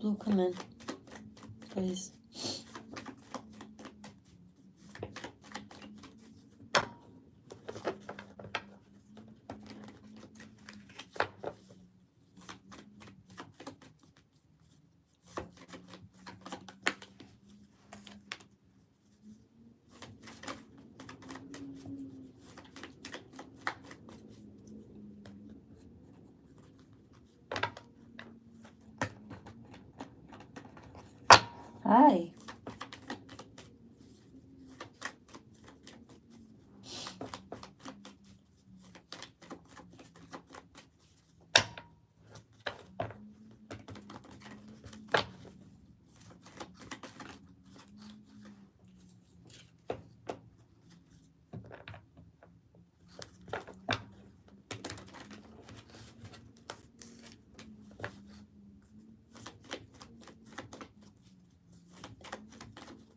Blue, come in, please. Hi.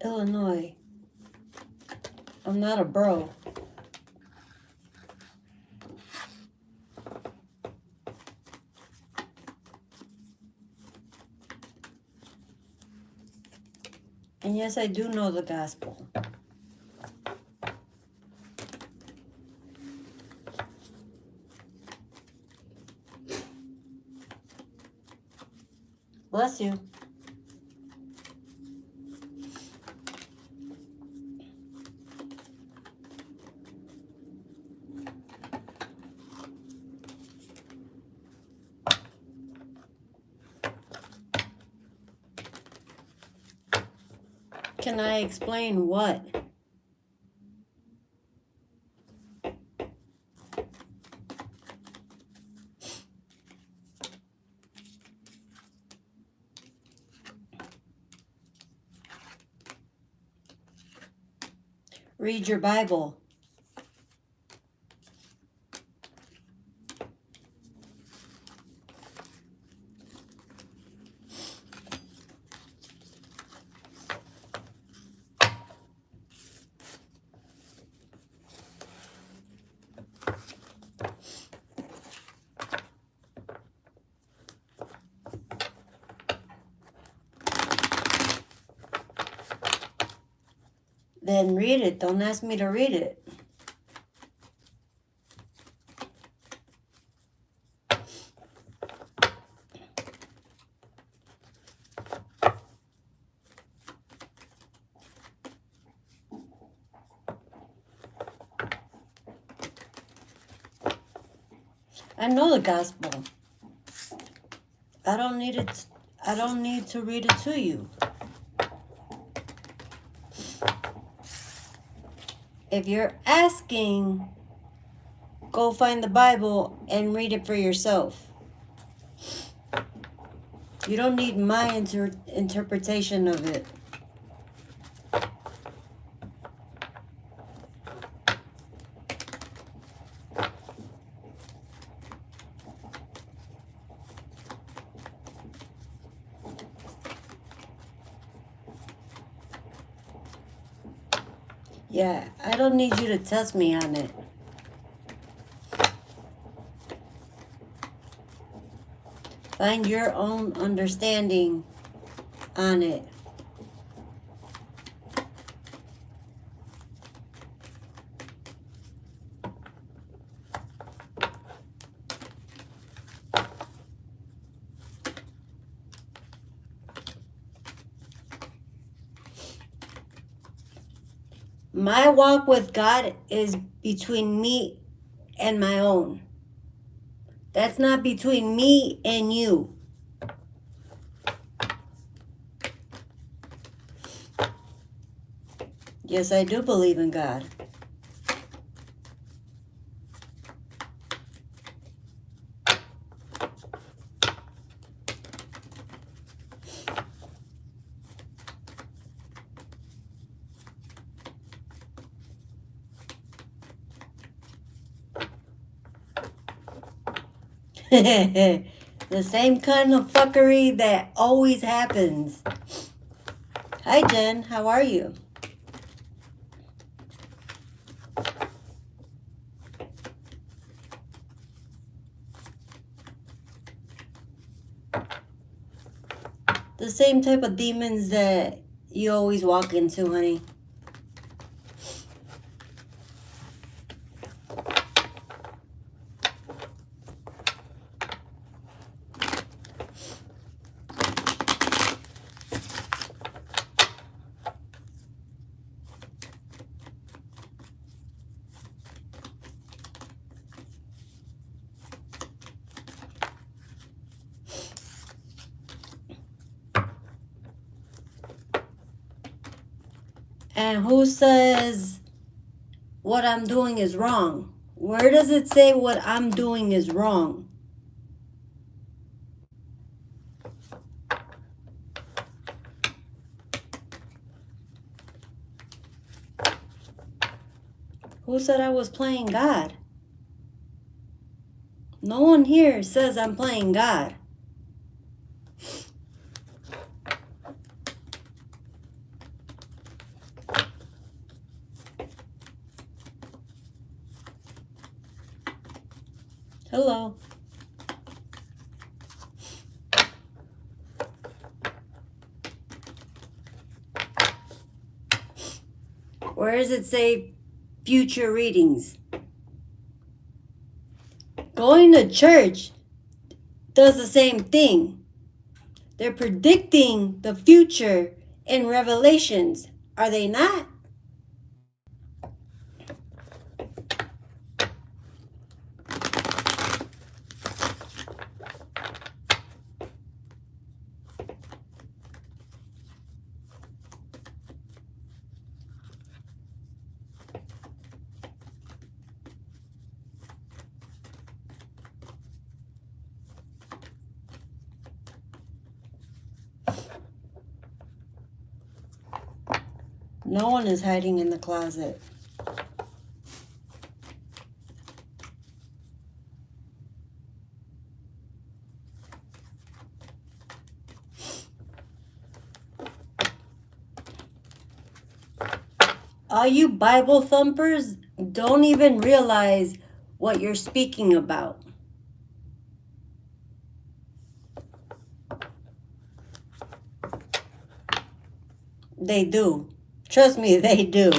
Illinois. I'm not a bro. And yes, I do know the gospel. Bless you. Can I explain what? Read your Bible. Then read it. Don't ask me to read it. I know the gospel. I don't need it. I don't need to read it to you. If you're asking, go find the Bible and read it for yourself. You don't need my interpretation of it. Yeah, I don't need you to test me on it. Find your own understanding on it. My walk with God is between me and my own. That's not between me and you. Yes, I do believe in God. The same kind of fuckery that always happens. Hi, Jen. How are you? The same type of demons that you always walk into, honey. And who says what I'm doing is wrong? Where does it say what I'm doing is wrong? Who said I was playing God? No one here says I'm playing God. Hello. Where does it say future readings? Going to church does the same thing. They're predicting the future in Revelations, are they not? No one is hiding in the closet. All you Bible thumpers don't even realize what you're speaking about. They do. Trust me, they do.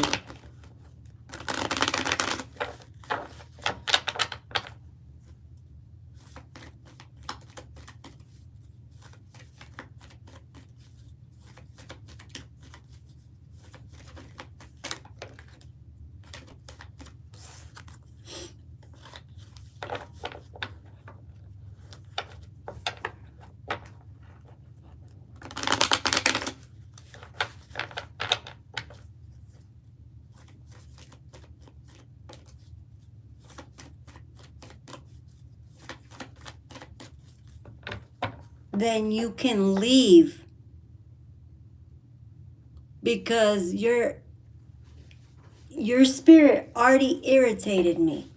Then you can leave, because your spirit already irritated me.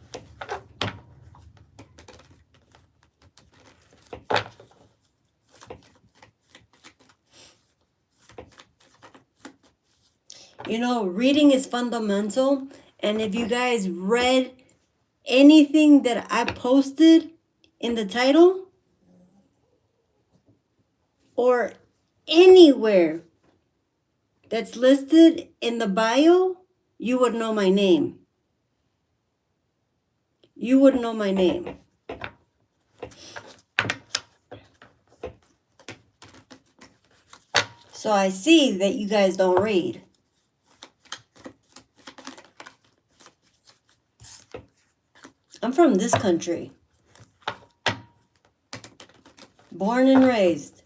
You know, reading is fundamental, and if you guys read anything that I posted in the title or anywhere that's listed in the bio, you would know my name. You would know my name. So I see that you guys don't read. I'm from this country. Born and raised.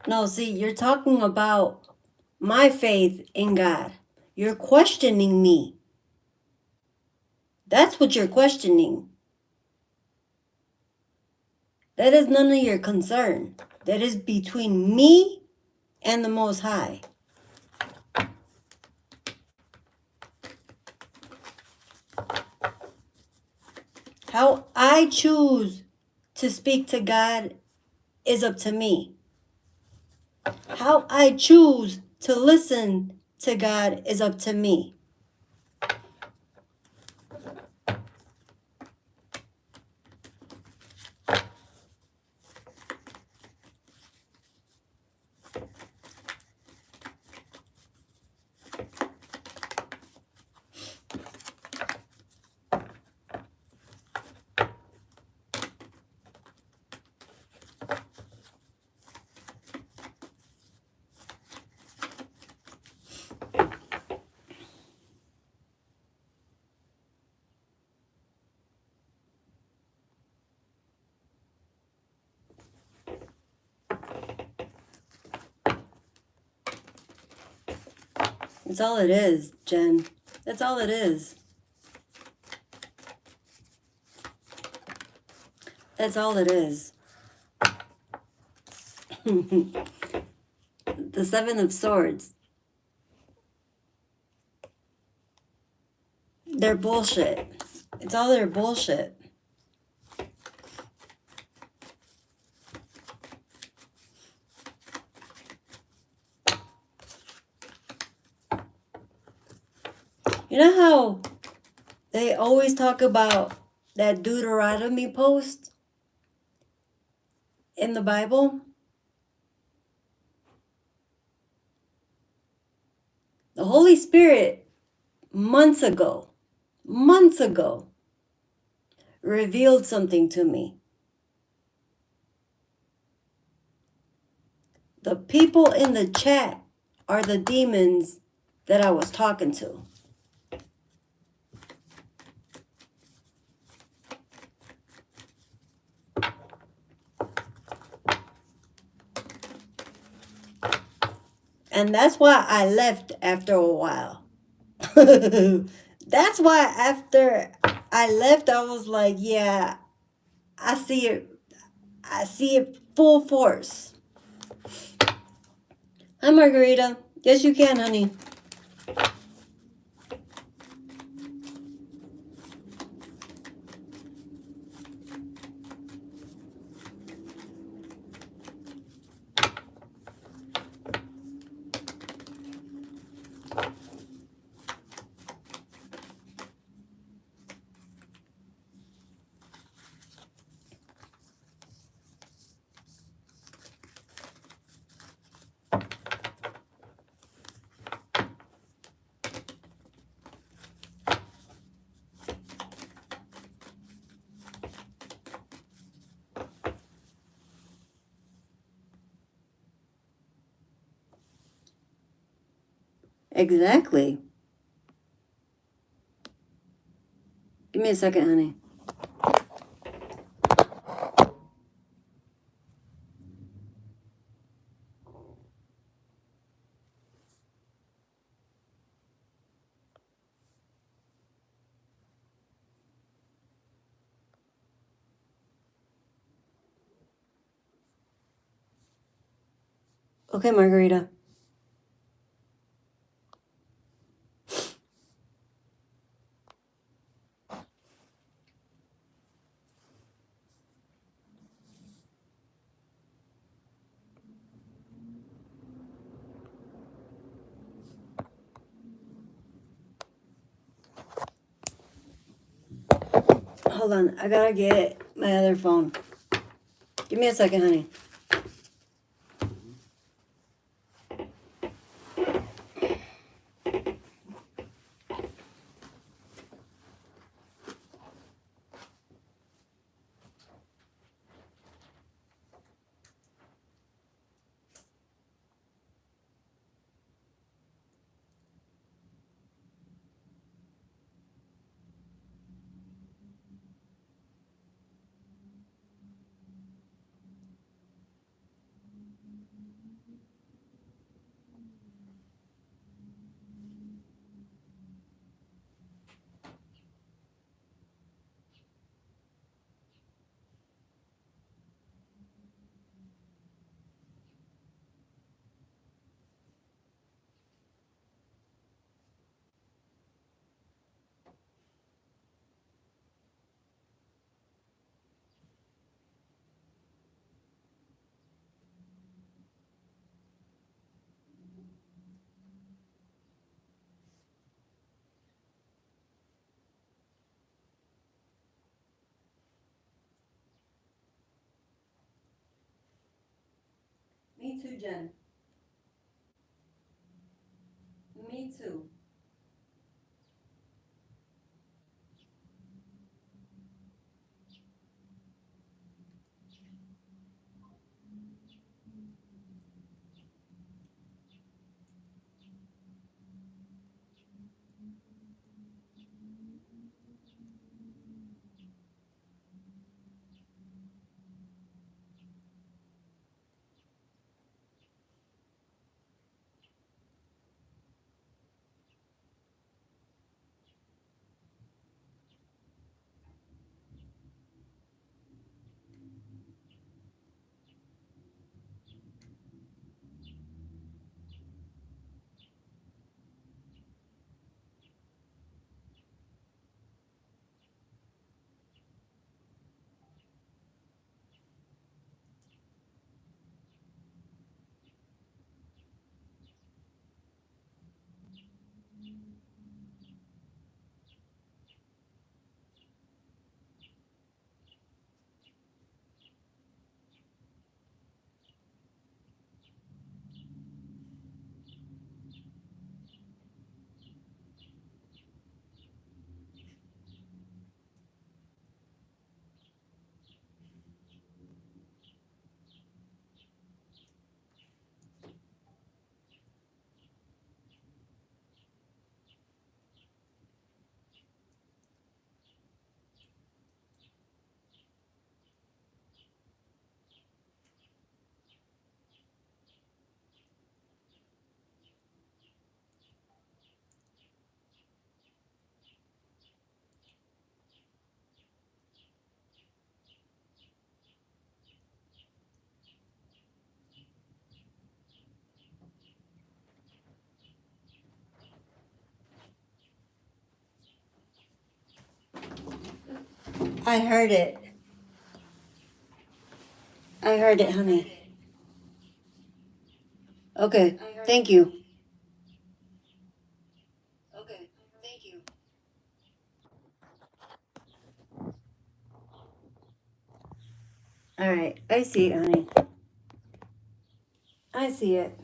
No, see, you're talking about my faith in God. You're questioning me. That's what you're questioning. That is none of your concern. That is between me and the Most High. How I choose to speak to God is up to me. How I choose to listen to God is up to me. That's all it is, Jen. That's all it is. That's all it is. The Seven of Swords. They're bullshit. It's all their bullshit. You know how they always talk about that Deuteronomy post in the Bible? The Holy Spirit, months ago, revealed something to me. The people in the chat are the demons that I was talking to. And that's why I left after a while. That's why after I left, I was like, yeah, I see it. I see it full force. Hi, Margarita. Yes, you can, honey. Exactly. Give me a second, honey. Okay, Margarita. Hold on. I gotta get my other phone. Give me a second, honey. Me too, Jen. Me too. I heard it. I heard it, honey. Okay, thank you. Okay, thank you. All right, I see it, honey. I see it.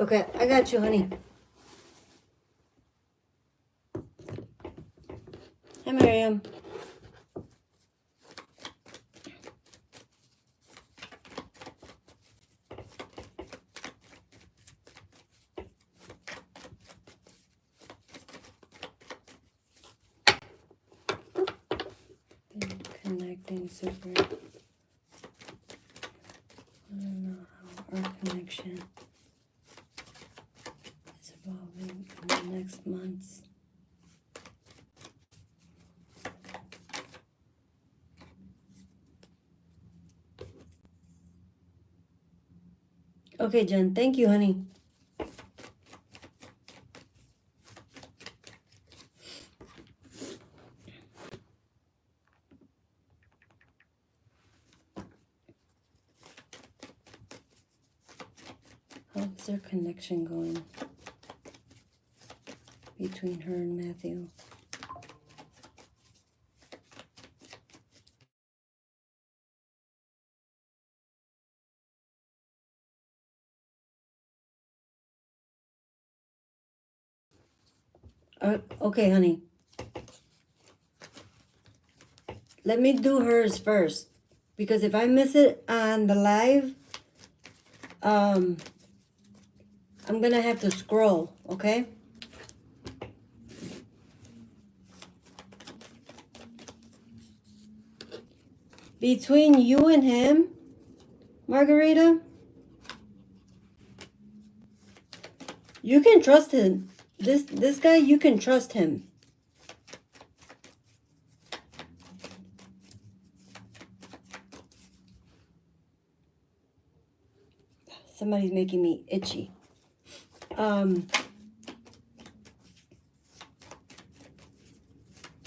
Okay, I got you, honey. Hi, Miriam. Been connecting super. I don't know how our connection is evolving in the next months. Okay, Jen, thank you, honey. How's their connection going? between her and Matthew. Okay, honey. Let me do hers first. Because if I miss it on the live, I'm going to have to scroll, okay? Between you and him, Margarita, you can trust him. This guy, you can trust him. Somebody's making me itchy.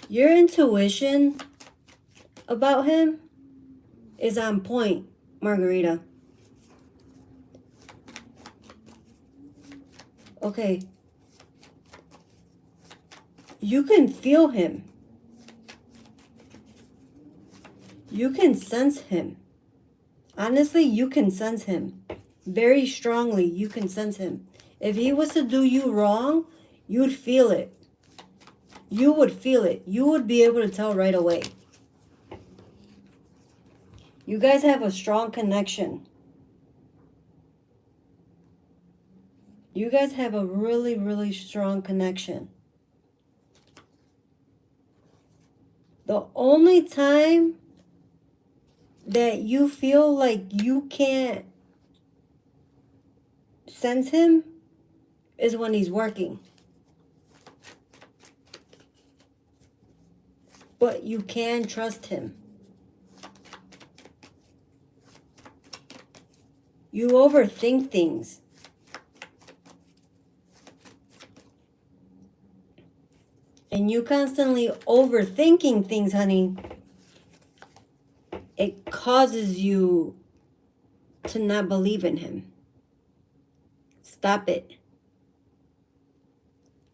Your intuition about him is on point, Margarita. Okay. You can feel him. You can sense him. Honestly, you can sense him. Very strongly, you can sense him. If he was to do you wrong, you'd feel it. You would feel it. You would be able to tell right away. You guys have a strong connection. You guys have a really, really strong connection. The only time that you feel like you can't sense him is when he's working. But you can trust him. You overthink things. And you constantly overthinking things, honey, it causes you to not believe in him. Stop it.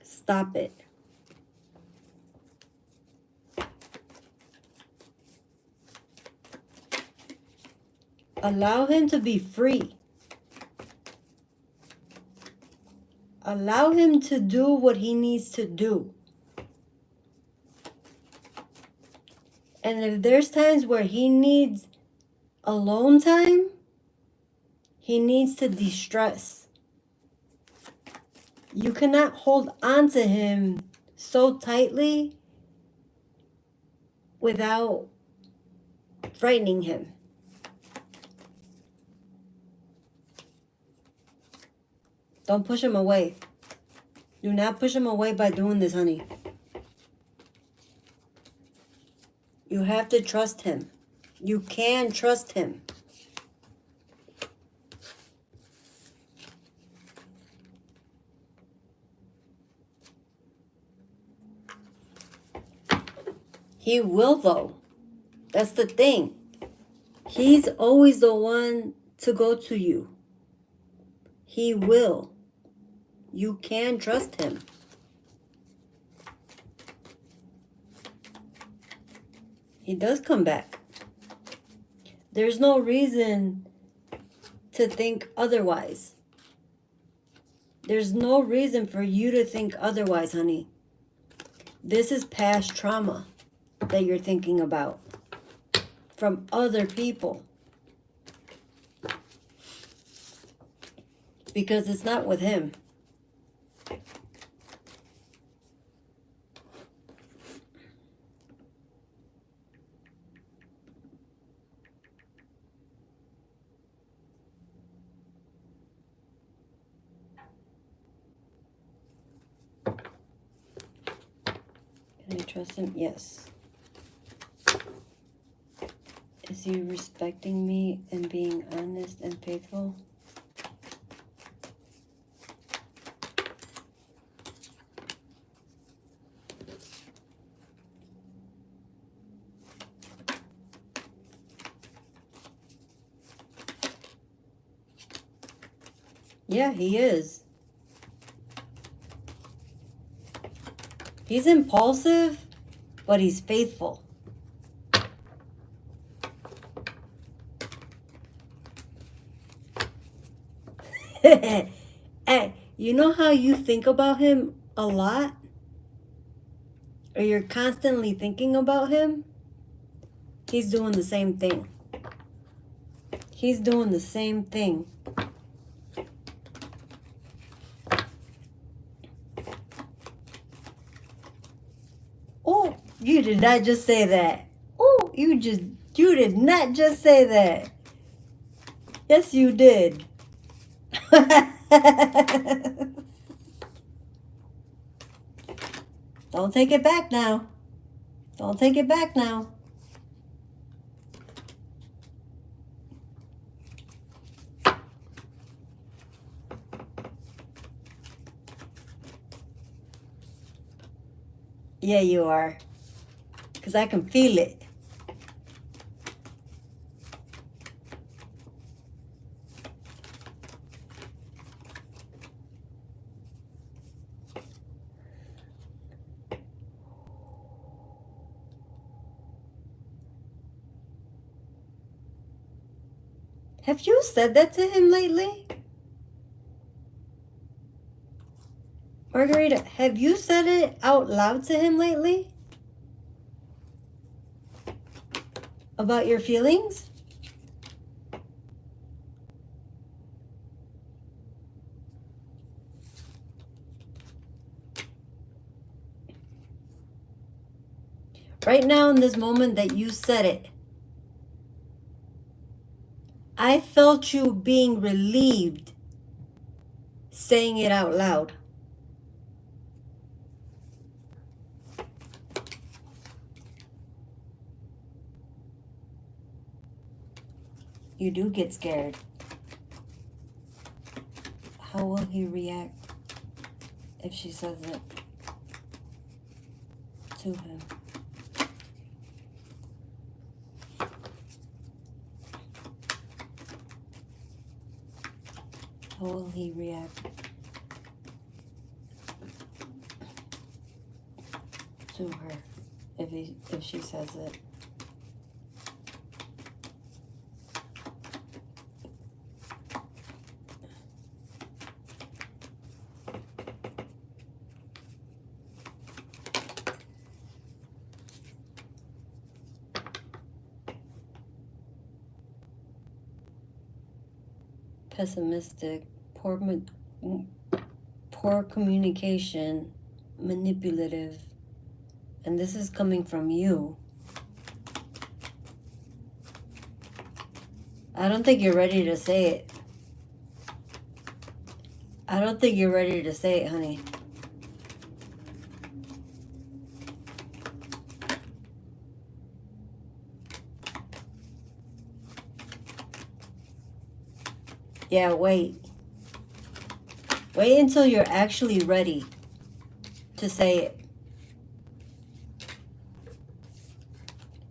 Stop it. Allow him to be free. Allow him to do what he needs to do. And if there's times where he needs alone time, he needs to de-stress. You cannot hold on to him so tightly without frightening him. Don't push him away. Do not push him away by doing this, honey. You have to trust him. You can trust him. He will, though. That's the thing. He's always the one to go to you. He will. You can trust him. He does come back. There's no reason to think otherwise. There's no reason for you to think otherwise, honey. This is past trauma that you're thinking about from other people. Because it's not with him. Can I trust him? Yes. Is he respecting me and being honest and faithful? Yeah, he is. He's impulsive, but he's faithful. Hey, you know how you think about him a lot? Or you're constantly thinking about him? He's doing the same thing. He's doing the same thing. Oh, you did not just say that. Oh, you did not just say that. Yes, you did. Don't take it back now. Don't take it back now. Yeah, you are. Because I can feel it. Have you said that to him lately? Margarita, have you said it out loud to him lately? About your feelings? Right now, in this moment that you said it, I felt you being relieved saying it out loud. You do get scared. How will he react if she says it to him? How will he react to her if she says it? Pessimistic, poor communication, manipulative, and this is coming from you. I don't think you're ready to say it. I don't think you're ready to say it, honey. Yeah, wait. Wait until you're actually ready to say it.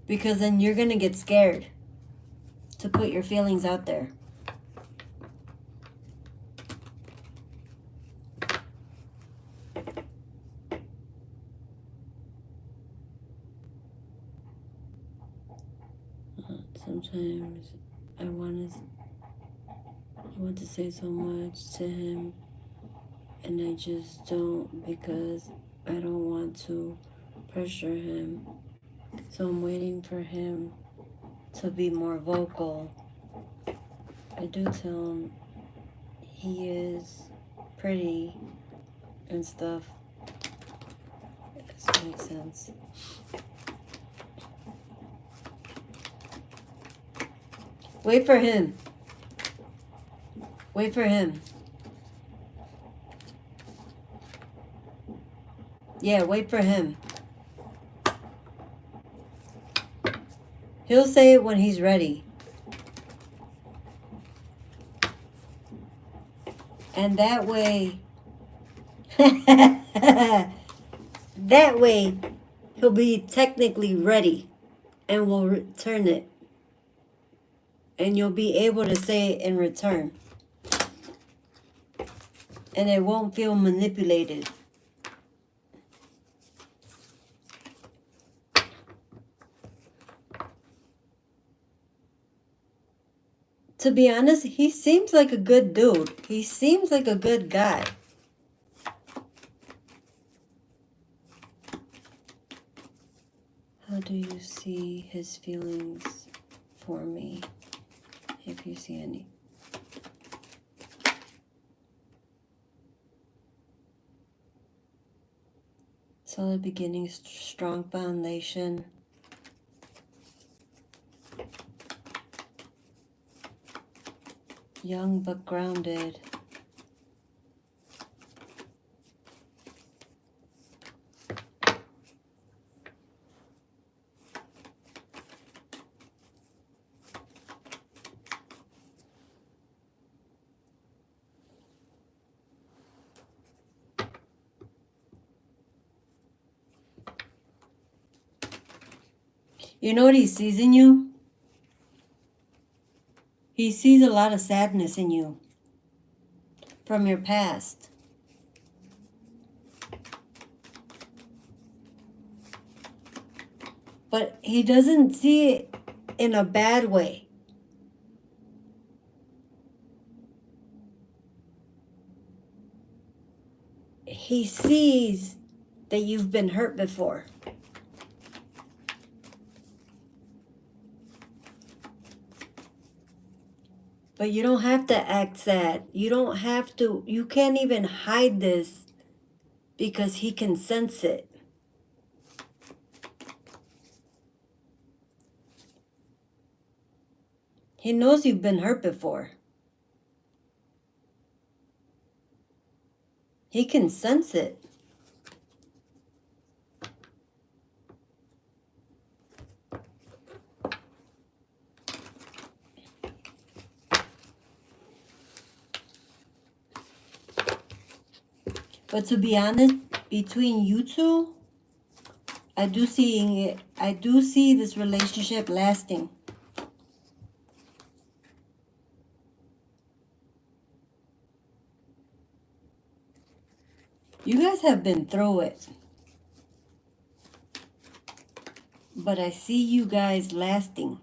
Because then you're going to get scared to put your feelings out there. Sometimes I want to say so much to him, and I just don't, because I don't want to pressure him. So I'm waiting for him to be more vocal. I do tell him he is pretty and stuff. This makes sense. Wait for him. Wait for him. Yeah, wait for him. He'll say it when he's ready. And that way, that way, he'll be technically ready and will return it. And you'll be able to say it in return. And it won't feel manipulated. To be honest, he seems like a good dude. He seems like a good guy. How do you see his feelings for me, if you see any? Solid beginning, strong foundation. Young but grounded. You know what he sees in you? He sees a lot of sadness in you from your past. But he doesn't see it in a bad way. He sees that you've been hurt before. But you don't have to act sad. You don't have to. You can't even hide this because he can sense it. He knows you've been hurt before. He can sense it. But to be honest, between you two, I do see this relationship lasting. You guys have been through it. But I see you guys lasting.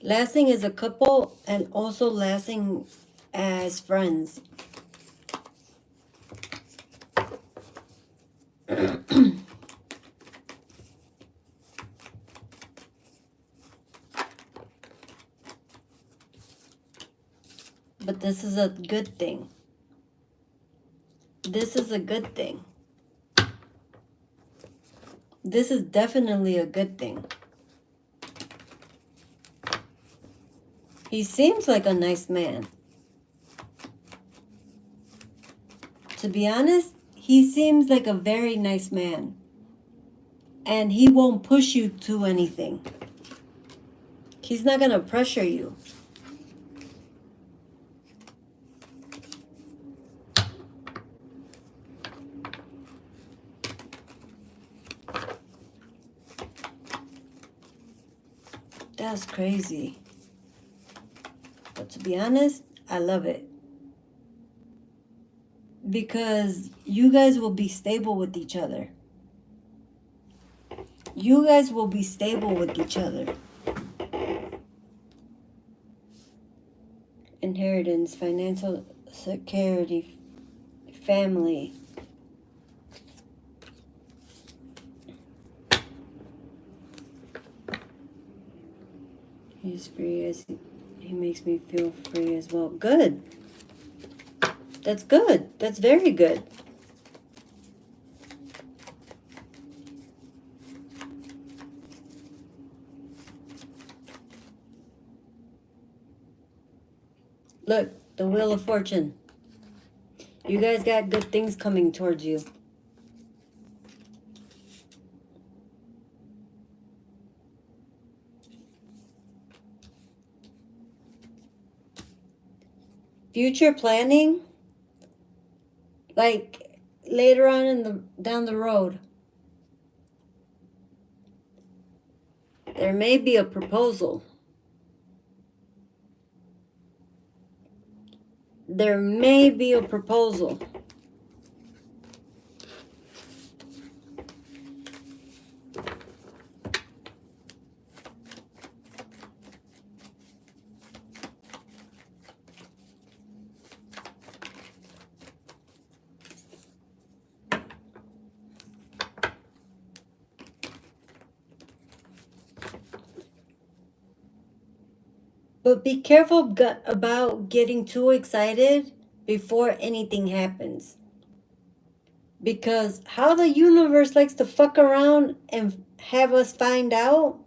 Lasting as a couple and also lasting as friends. But this is a good thing. This is a good thing. This is definitely a good thing. He seems like a nice man. To be honest, he seems like a very nice man. And he won't push you to anything. He's not going to pressure you. That's crazy. But to be honest, I love it. Because you guys will be stable with each other. You guys will be stable with each other. Inheritance, financial security, family. He's free as he makes me feel free as well. Good. That's good. That's very good. Look, the Wheel of Fortune. You guys got good things coming towards you. Future planning, like later on down the road, there may be a proposal. There may be a proposal. But be careful about getting too excited before anything happens. Because how the universe likes to fuck around and have us find out,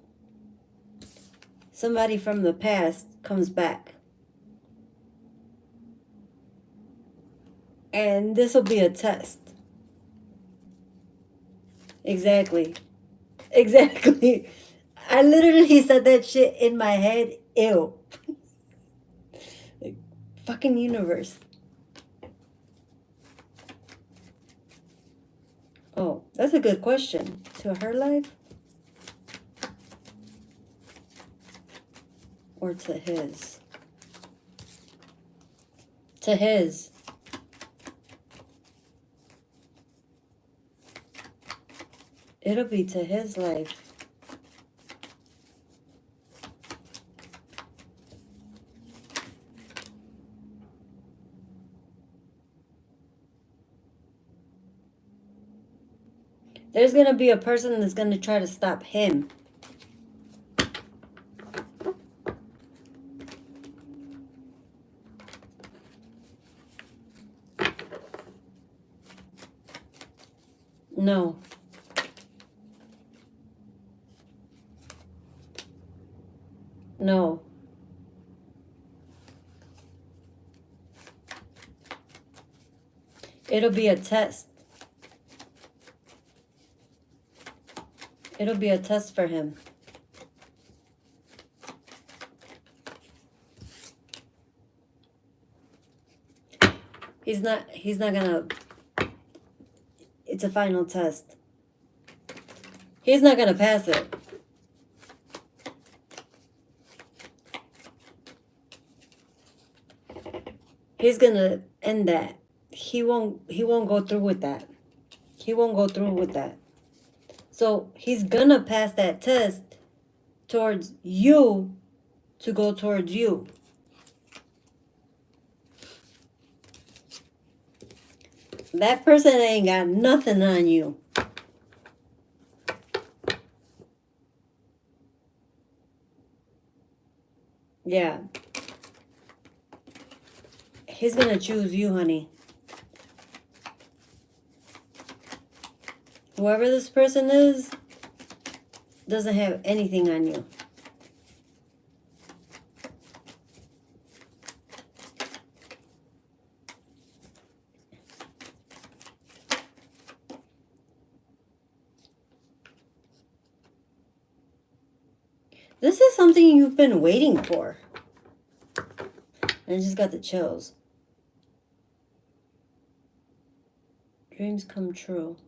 somebody from the past comes back. And this will be a test. Exactly. Exactly. I literally said that shit in my head. Ew. Like, fucking universe. Oh, that's a good question. To her life? Or to his? To his. It'll be to his life. There's going to be a person that's going to try to stop him. No. No. It'll be a test. It'll be a test for him. He's not gonna, it's a final test. He's not gonna pass it. He's gonna end that. He won't go through with that. He won't go through with that. So he's gonna pass that test towards you to go towards you. That person ain't got nothing on you. Yeah. He's gonna choose you, honey. Whoever this person is doesn't have anything on you. This is something you've been waiting for. I just got the chills. Dreams come true.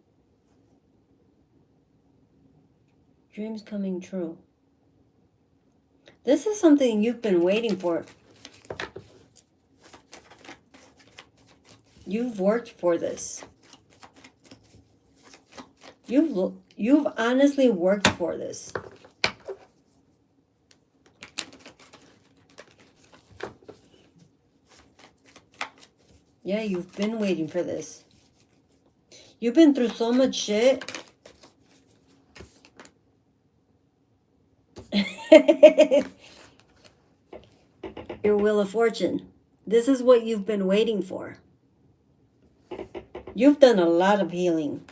Dreams coming true. This is something you've been waiting for. You've worked for this. You've honestly worked for this. Yeah, you've been waiting for this. You've been through so much shit. Your Wheel of Fortune. This is what you've been waiting for. You've done a lot of healing.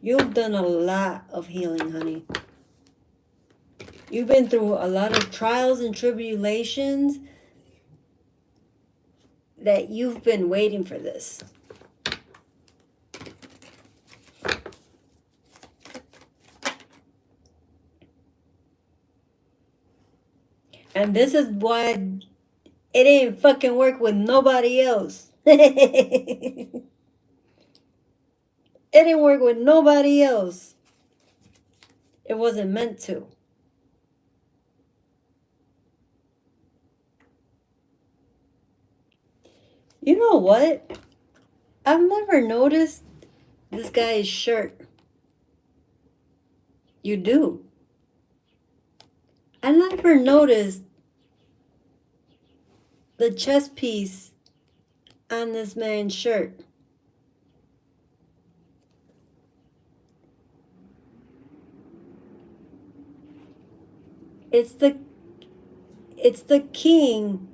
You've done a lot of healing, honey. You've been through a lot of trials and tribulations that you've been waiting for this. And this is why it ain't fucking work with nobody else. It didn't work with nobody else. It wasn't meant to. You know what? I've never noticed this guy's shirt. You do. I never noticed the chest piece on this man's shirt. It's the king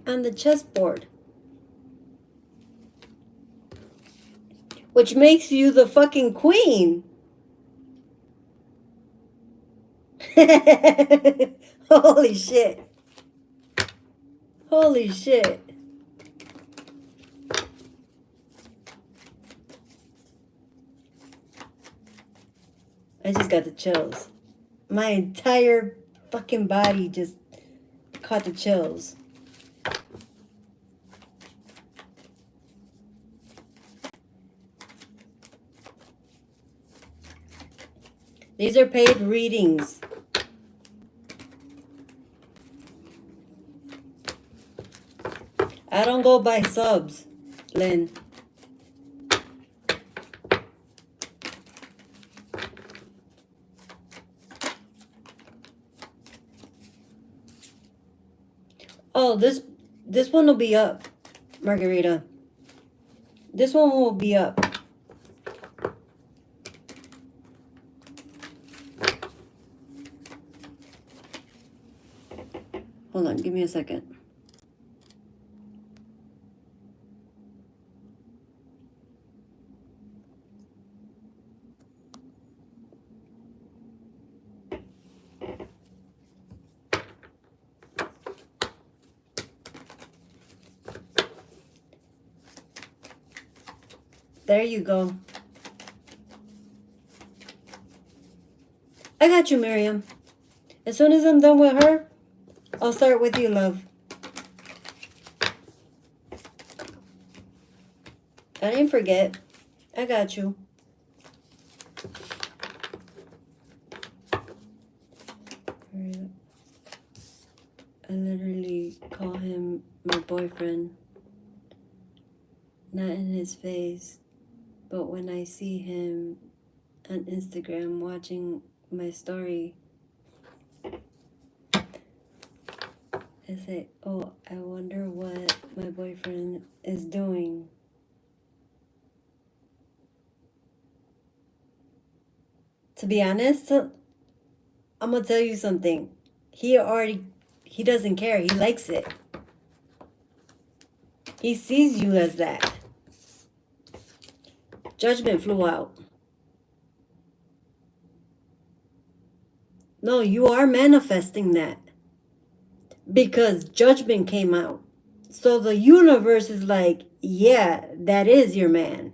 on the chessboard. Which makes you the fucking queen. Holy shit. Holy shit. I just got the chills. My entire fucking body just caught the chills. These are paid readings. I don't go by subs, Lynn. Oh, this one will be up, Margarita. This one will be up. Hold on, give me a second. There you go. I got you, Miriam. As soon as I'm done with her, I'll start with you, love. I didn't forget. I got you. I literally call him my boyfriend. Not in his face, but when I see him on Instagram watching my story, I say, oh, I wonder what my boyfriend is doing. To be honest, I'm going to tell you something. He doesn't care. He likes it. He sees you as that. Judgment flew out. No, you are manifesting that. Because judgment came out. So the universe is like, yeah, that is your man.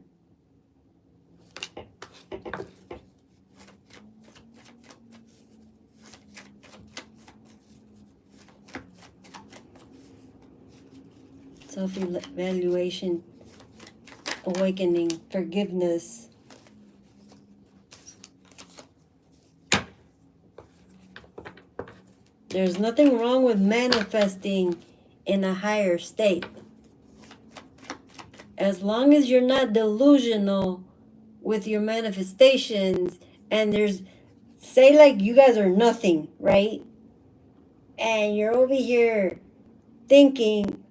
Self-evaluation, awakening, forgiveness. There's nothing wrong with manifesting in a higher state. As long as you're not delusional with your manifestations, and say like you guys are nothing, right? And you're over here thinking,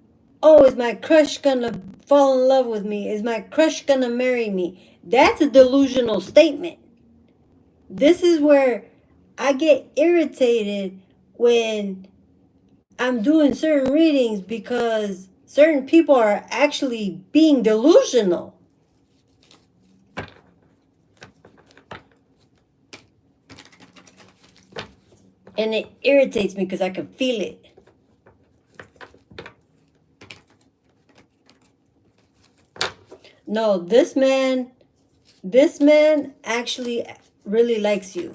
oh, is my crush gonna fall in love with me? Is my crush gonna marry me? That's a delusional statement. This is where I get irritated when I'm doing certain readings because certain people are actually being delusional. And it irritates me because I can feel it. No, this man actually really likes you.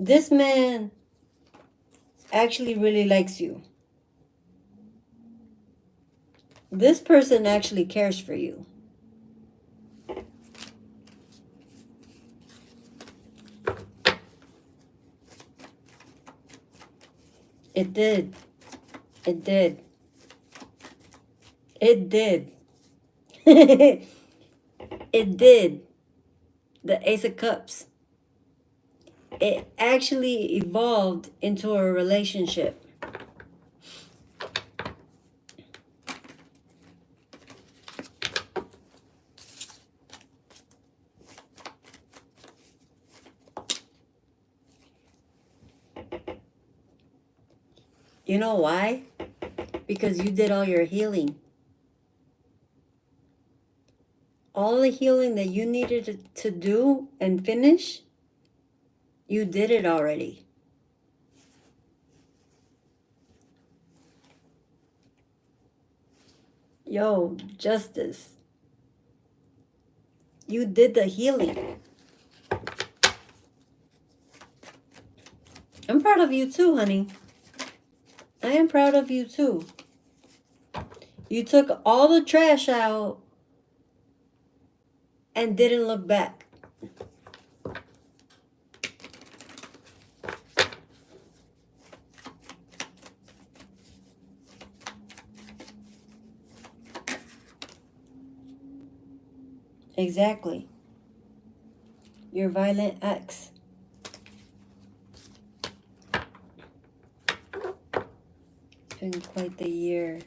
This man actually really likes you. This person actually cares for you. It did. It did. It did. It did. The Ace of Cups. It actually evolved into a relationship. You know why? Because you did all your healing. All the healing that you needed to do and finish, you did it already. Yo, Justice. You did the healing. I'm proud of you too, honey. I am proud of you too. You took all the trash out and didn't look back. Exactly. Your violent ex. It's been quite the year.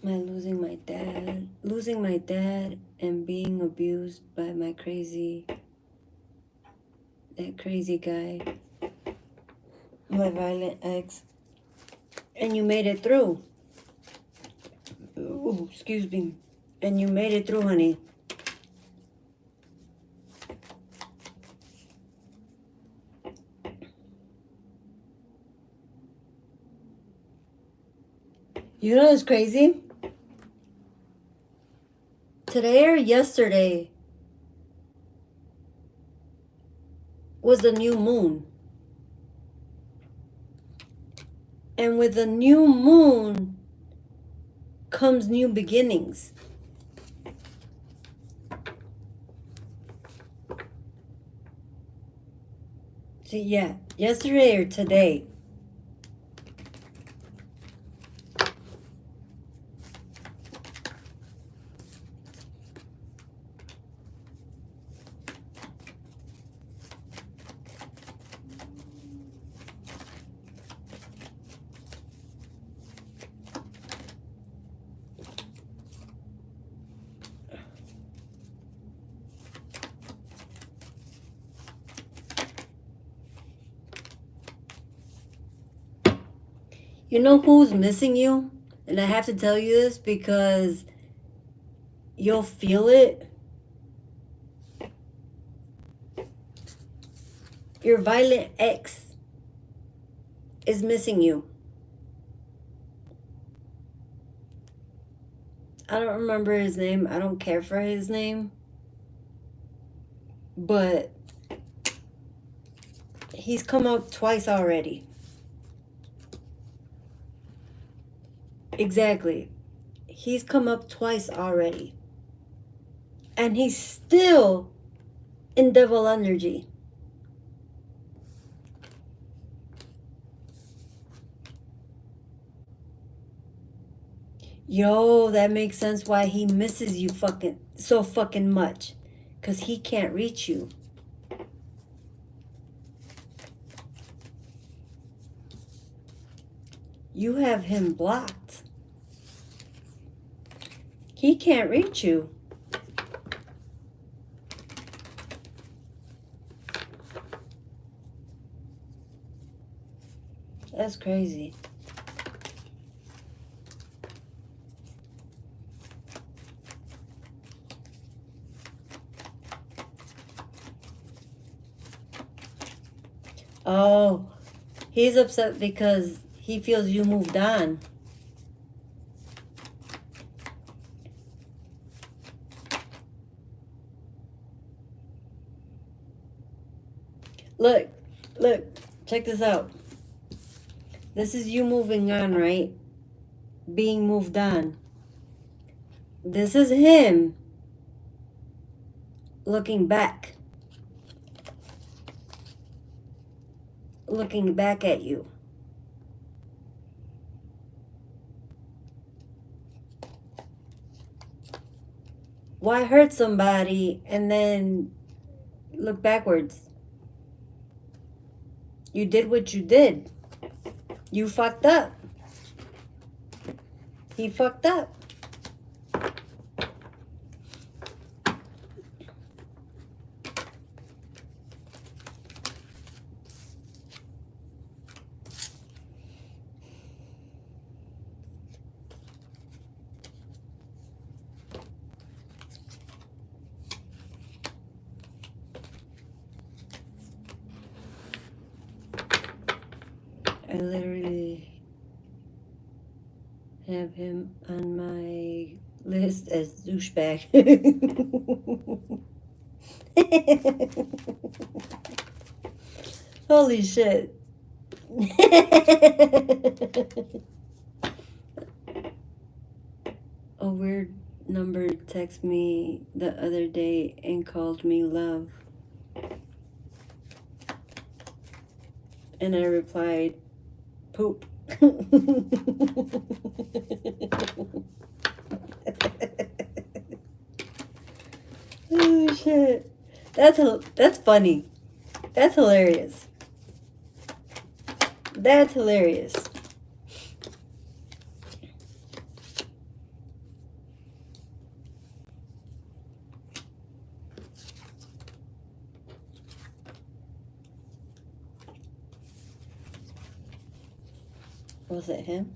Losing my dad and being abused by that crazy guy, my violent ex. And you made it through. Ooh, excuse me. And you made it through, honey. You know what's crazy? Today or yesterday was the new moon. And with the new moon comes new beginnings. So yeah, yesterday or today. You know who's missing you? And I have to tell you this because you'll feel it. Your violent ex is missing you. I don't remember his name. I don't care for his name. But he's come up twice already. Exactly. He's come up twice already. And he's still in devil energy. Yo, that makes sense why he misses you so fucking much. 'Cause he can't reach you. You have him blocked. He can't reach you. That's crazy. Oh, he's upset because he feels you moved on. Look, check this out. This is you moving on, right? Being moved on. This is him looking back. looking back at you. Why hurt somebody and then look backwards? You did what you did. You fucked up. He fucked up. I literally have him on my list as douchebag. Holy shit. A weird number texted me the other day and called me love. And I replied, poop. Oh shit. That's funny. That's hilarious. That's hilarious. Was it him?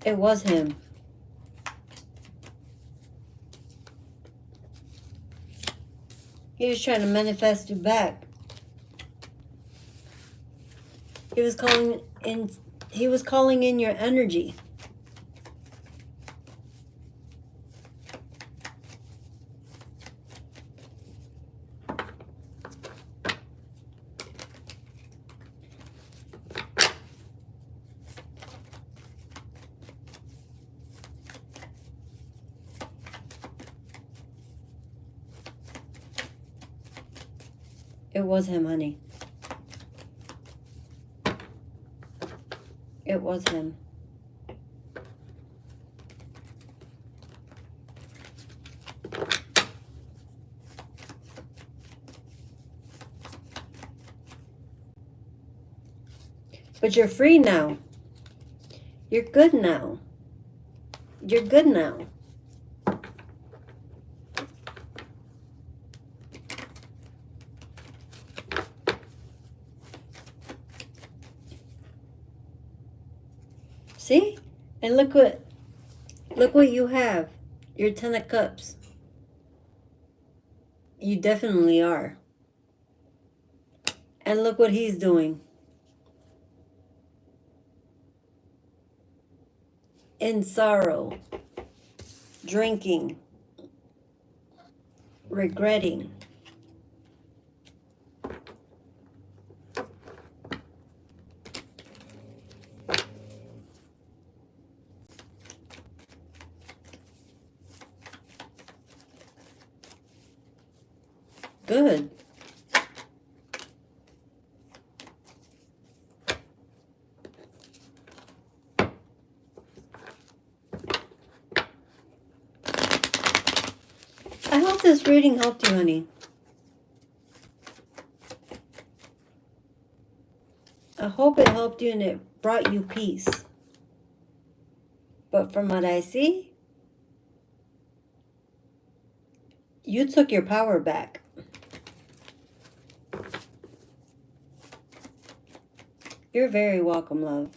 It was him. He was trying to manifest you back. He was calling in your energy. It was him, honey. It was him. But you're free now. You're good now. You're good now. See? And look what you have. Your 10 of Cups. You definitely are. And look what he's doing. In sorrow. Drinking. Regretting. Good. I hope this reading helped you, honey. I hope it helped you and it brought you peace. But from what I see, you took your power back. You're very welcome, love.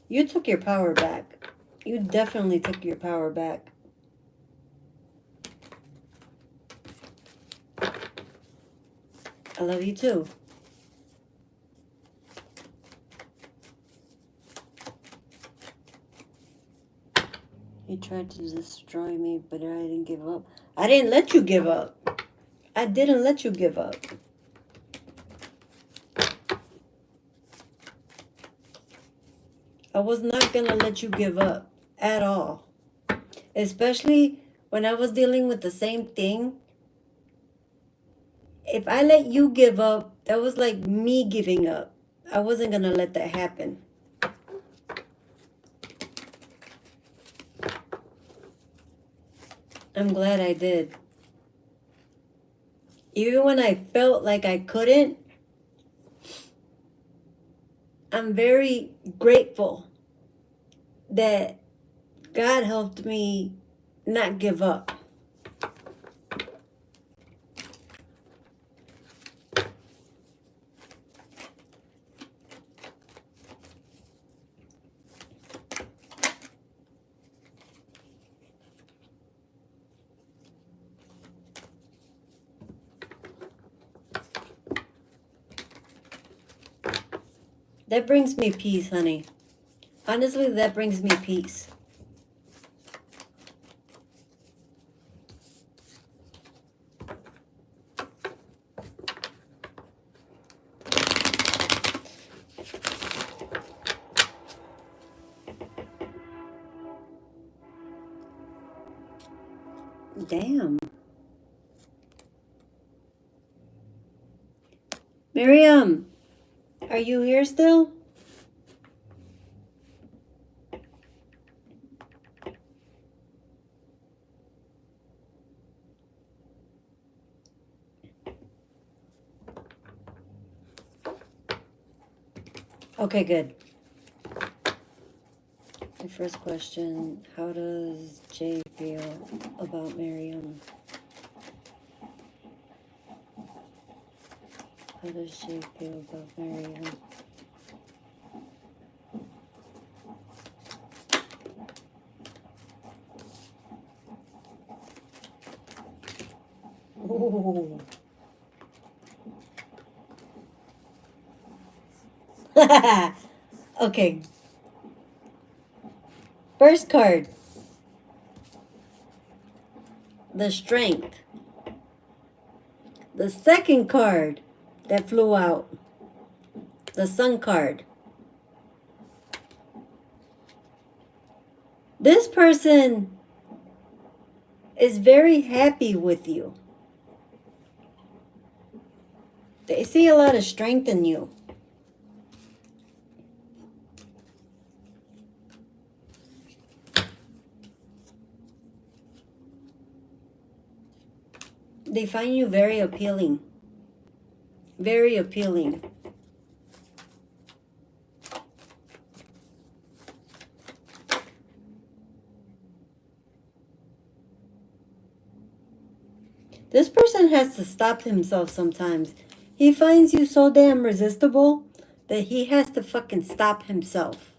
You took your power back. You definitely took your power back. I love you too. You tried to destroy me, but I didn't give up. I didn't let you give up. I didn't let you give up. I was not going to let you give up at all. Especially when I was dealing with the same thing. If I let you give up, that was like me giving up. I wasn't going to let that happen. I'm glad I did. Even when I felt like I couldn't, I'm very grateful that God helped me not give up. That brings me peace, honey. Honestly, that brings me peace. Damn. Miriam, are you here still? Okay, good. The first question, how does Jay feel about Miriam? How does Jay feel about Miriam? Ooh. Okay. First card. The Strength. The second card that flew out. The Sun card. This person is very happy with you. They see a lot of strength in you. They find you very appealing. Very appealing. This person has to stop himself sometimes. He finds you so damn resistible that he has to fucking stop himself.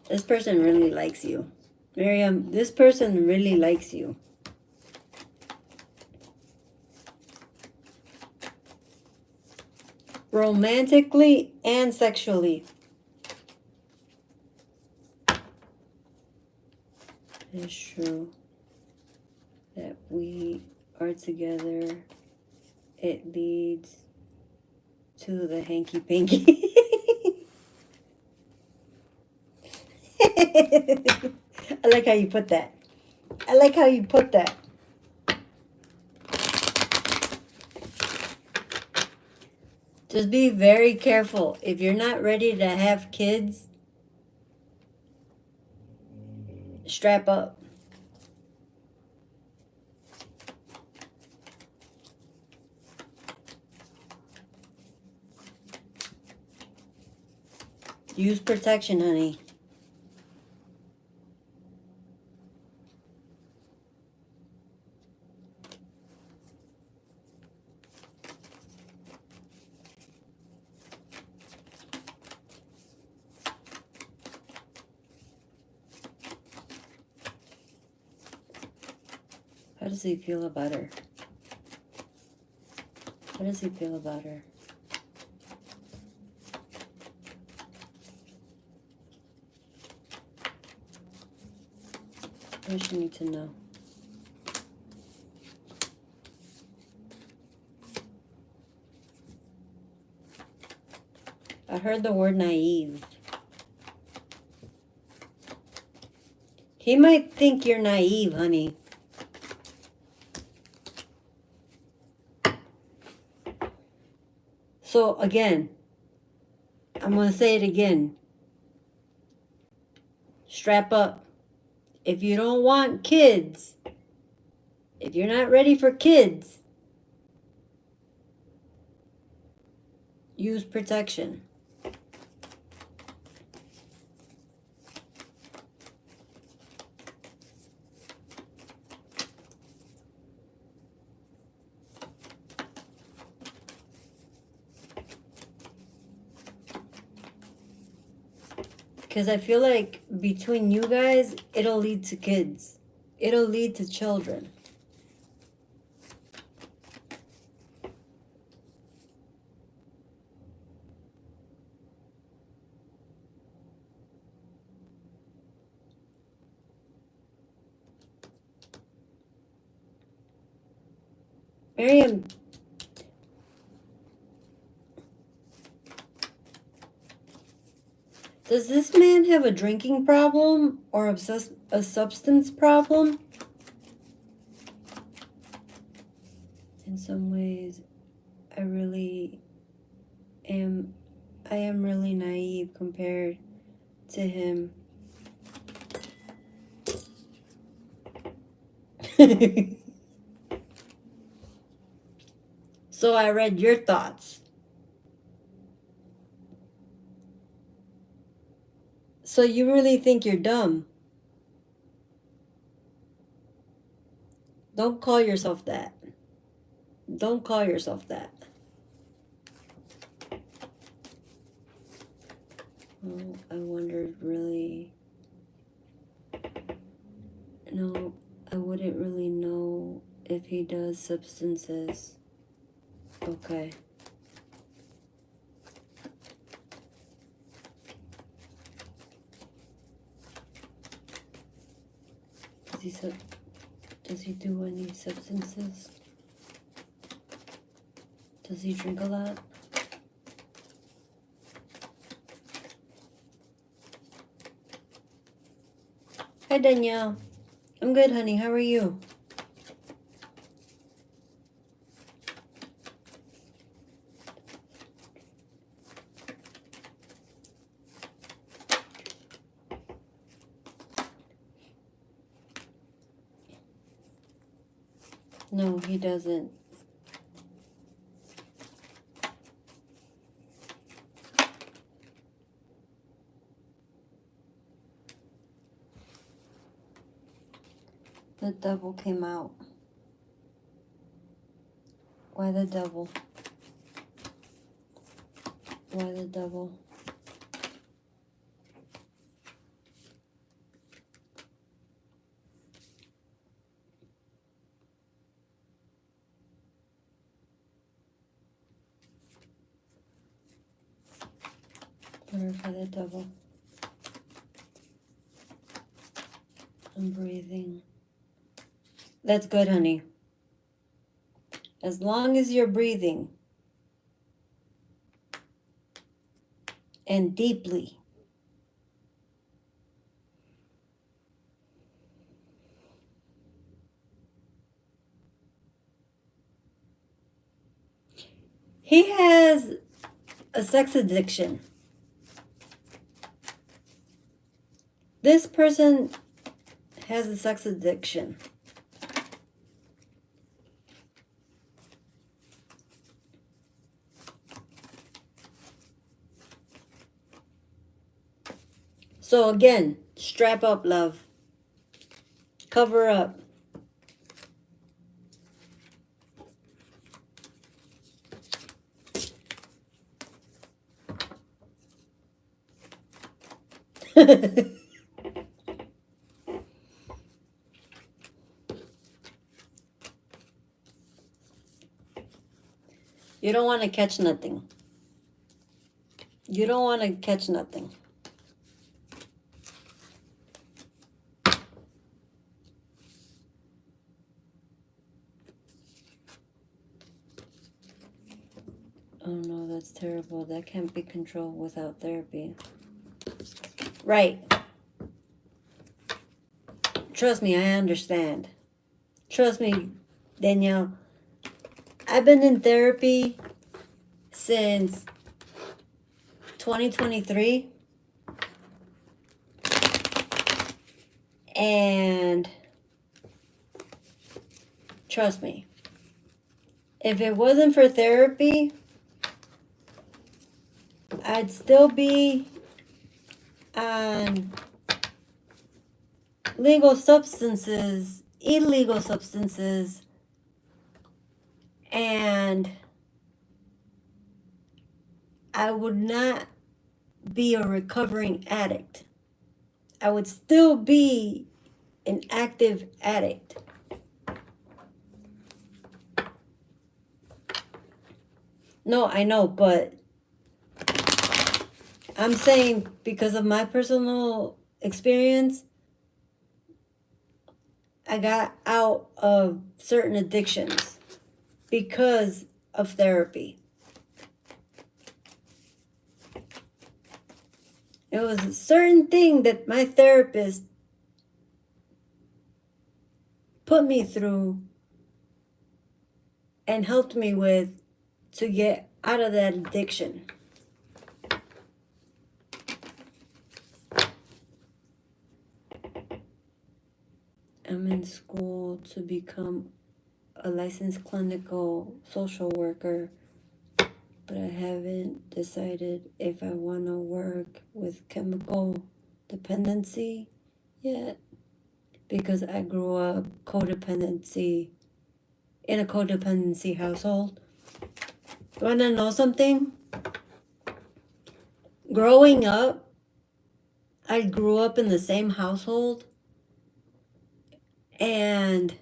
This person really likes you. Miriam, this person really likes you. Romantically and sexually. It's true that we are together. It leads to the hanky-panky. I like how you put that. I like how you put that. Just be very careful. If you're not ready to have kids, strap up. Use protection, honey. How does he feel about her? How does he feel about her? What does she need to know? I heard the word naive. He might think you're naive, honey. So again, I'm going to say it again. Strap up. If you don't want kids, if you're not ready for kids, use protection. Because I feel like between you guys, it'll lead to kids. It'll lead to children. Miriam, does this man have a drinking problem or a substance problem? In some ways, I am really naive compared to him. So I read your thoughts. So you really think you're dumb? Don't call yourself that. Don't call yourself that. Oh, I wondered really. No, I wouldn't really know if he does substances. Okay. Does he do any substances? Does he drink a lot? Hi, Danielle. I'm good, honey. How are you? No, he doesn't. The devil came out. Why the devil? Why the devil? Glorify the devil. I'm breathing. That's good, honey. As long as you're breathing and deeply. He has a sex addiction. This person has a sex addiction. So again, strap up, love. Cover up. You don't want to catch nothing. You don't want to catch nothing. Oh no, that's terrible. That can't be controlled without therapy. Right. Trust me, I understand. Trust me, Danielle. I've been in therapy since 2023. And trust me, if it wasn't for therapy, I'd still be on illegal substances, and I would not be a recovering addict. I would still be an active addict. No, I know, but I'm saying because of my personal experience, I got out of certain addictions because of therapy. It was a certain thing that my therapist put me through and helped me with to get out of that addiction. I'm in school to become a licensed clinical social worker, but I haven't decided if I want to work with chemical dependency yet, because I grew up in a codependency household. You want to know something? Growing up, I grew up in the same household, and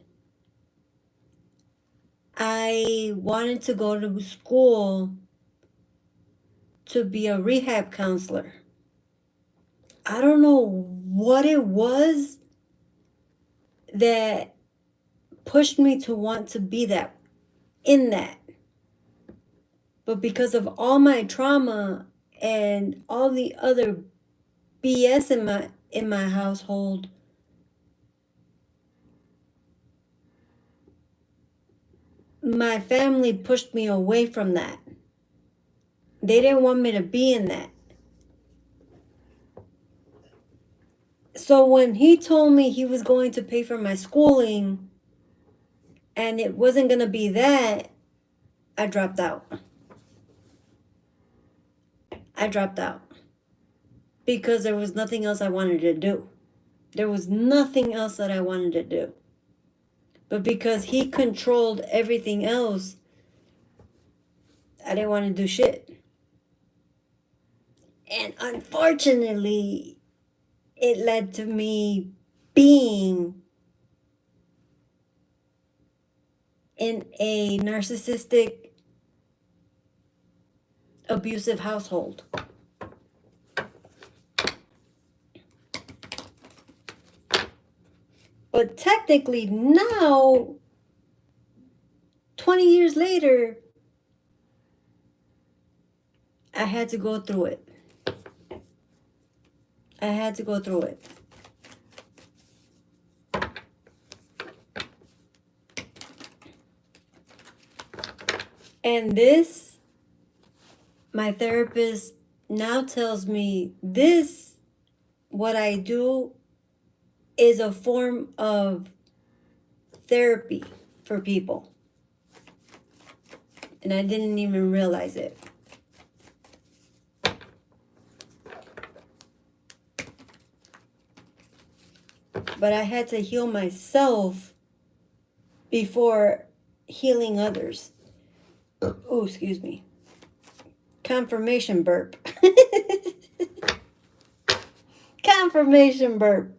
I wanted to go to school to be a rehab counselor. I don't know what it was that pushed me to want to be that, in that. But because of all my trauma and all the other BS in my household, my family pushed me away from that. They didn't want me to be in that. So when he told me he was going to pay for my schooling and it wasn't going to be that, I dropped out. Because there was nothing else I wanted to do. There was nothing else that I wanted to do. But because he controlled everything else, I didn't want to do shit. And unfortunately, it led to me being in a narcissistic, abusive household. But technically now, 20 years later, I had to go through it. And this, my therapist now tells me this, what I do, is a form of therapy for people. And I didn't even realize it. But I had to heal myself before healing others. Oh, excuse me. Confirmation burp. Confirmation burp.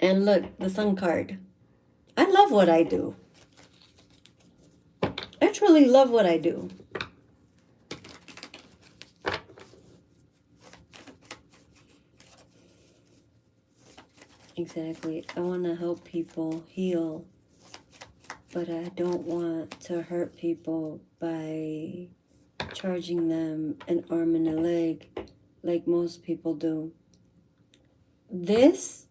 And look, the sun card. I love what I do. I truly love what I do. Exactly. I want to help people heal but I don't want to hurt people by charging them an arm and a leg like most people do. This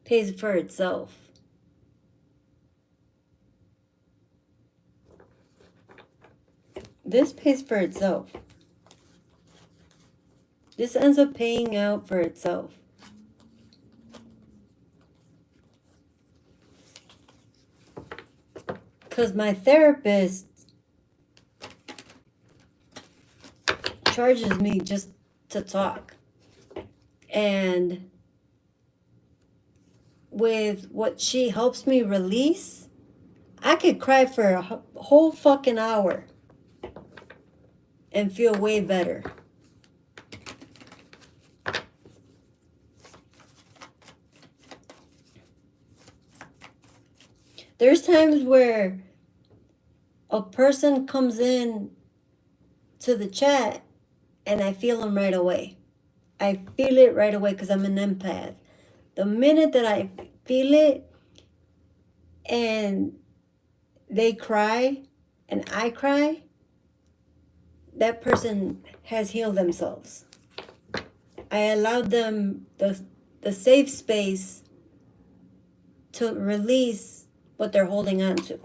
pays for itself. This pays for itself. This ends up paying out for itself. Because my therapist charges me just to talk. And with what she helps me release, I could cry for a whole fucking hour and feel way better. There's times where a person comes in to the chat and I feel them right away. I feel it right away because I'm an empath. The minute that I feel it and they cry and I cry, that person has healed themselves. I allowed them the safe space to release what they're holding on to.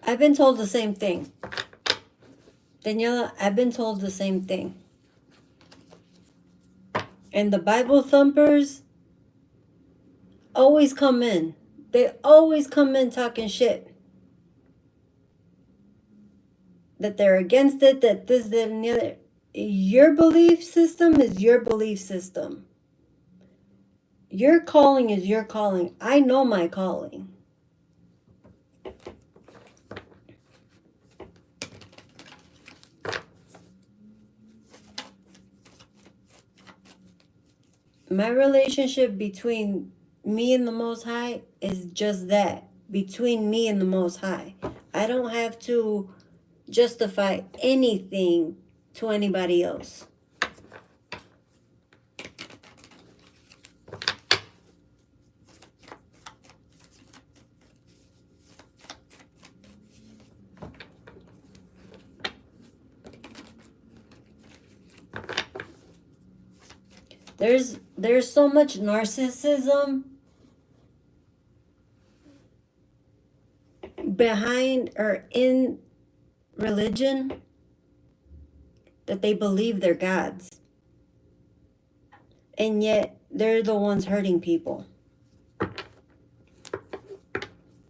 I've been told the same thing. Daniela, I've been told the same thing. And the Bible thumpers always come in. They always come in talking shit. That they're against it, that this, that, and the other. Your belief system is your belief system. Your calling is your calling. I know my calling. My relationship between me and the Most High is just that. Between me and the Most High. I don't have to justify anything to anybody else. There's so much narcissism behind or in religion that they believe they're gods. And yet they're the ones hurting people.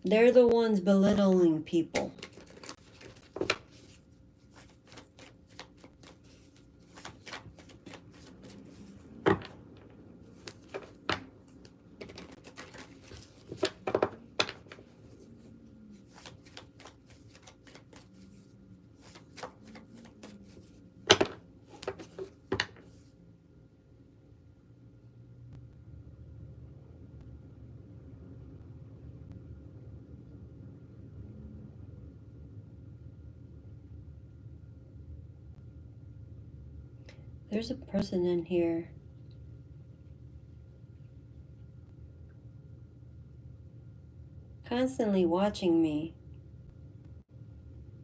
They're the ones belittling people. There's a person in here constantly watching me.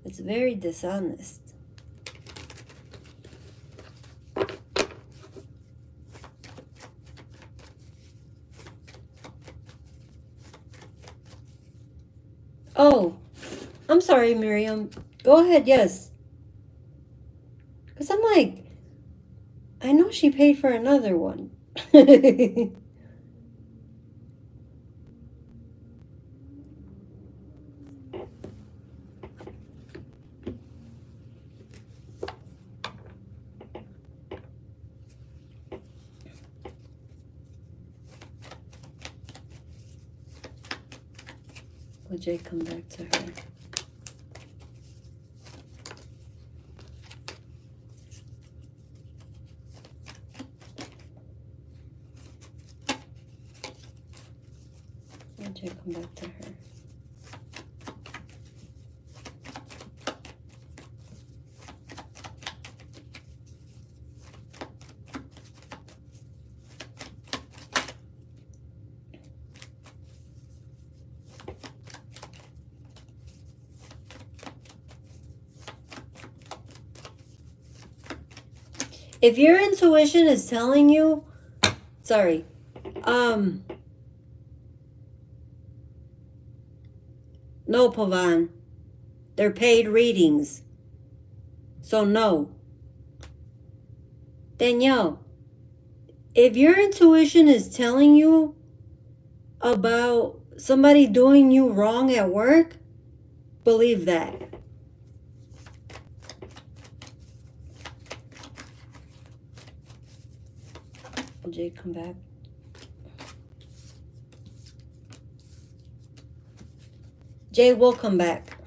It's very dishonest. Oh, I'm sorry, Miriam. Go ahead, yes. Because I'm like, I know she paid for another one. Will Jay come back to her? Jay, come back to her. If your intuition is telling you, sorry, no, Pavan, they're paid readings, so no. Danielle, if your intuition is telling you about somebody doing you wrong at work, believe that. Jay, come back. Jay will come back.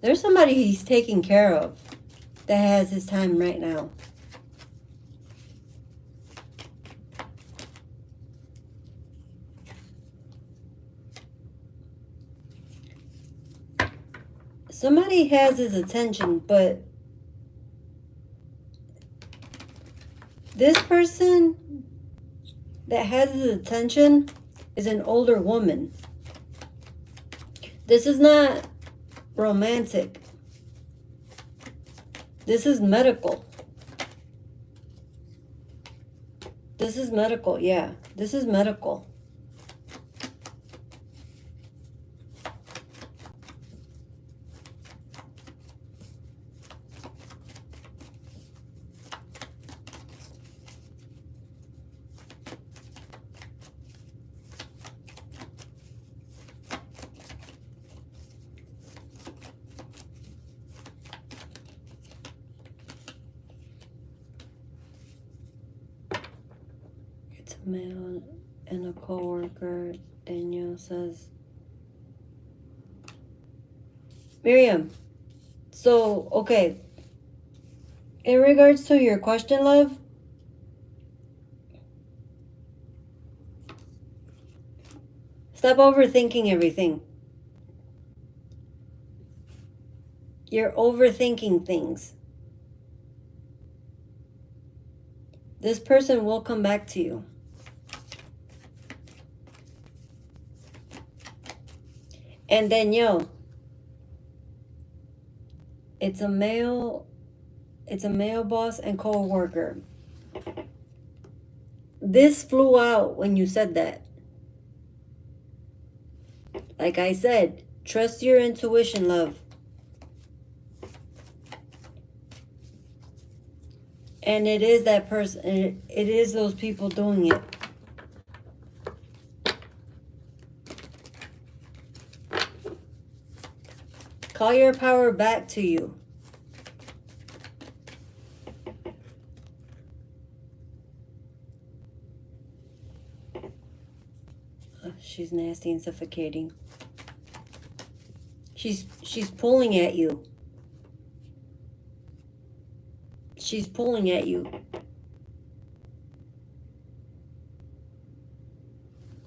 There's somebody he's taking care of that has his time right now. Somebody has his attention, but this person that has his attention is an older woman. This is not romantic. This is medical. This is medical, yeah. This is medical. Male and a co-worker. Danielle says, Miriam, so okay, in regards to your question, love, stop overthinking everything. You're overthinking things. This person will come back to you. And Danielle, it's a male boss and co-worker. This flew out when you said that. Like I said, trust your intuition, love. And it is that person, it is those people doing it. Call your power back to you. She's nasty and suffocating. She's pulling at you. She's pulling at you.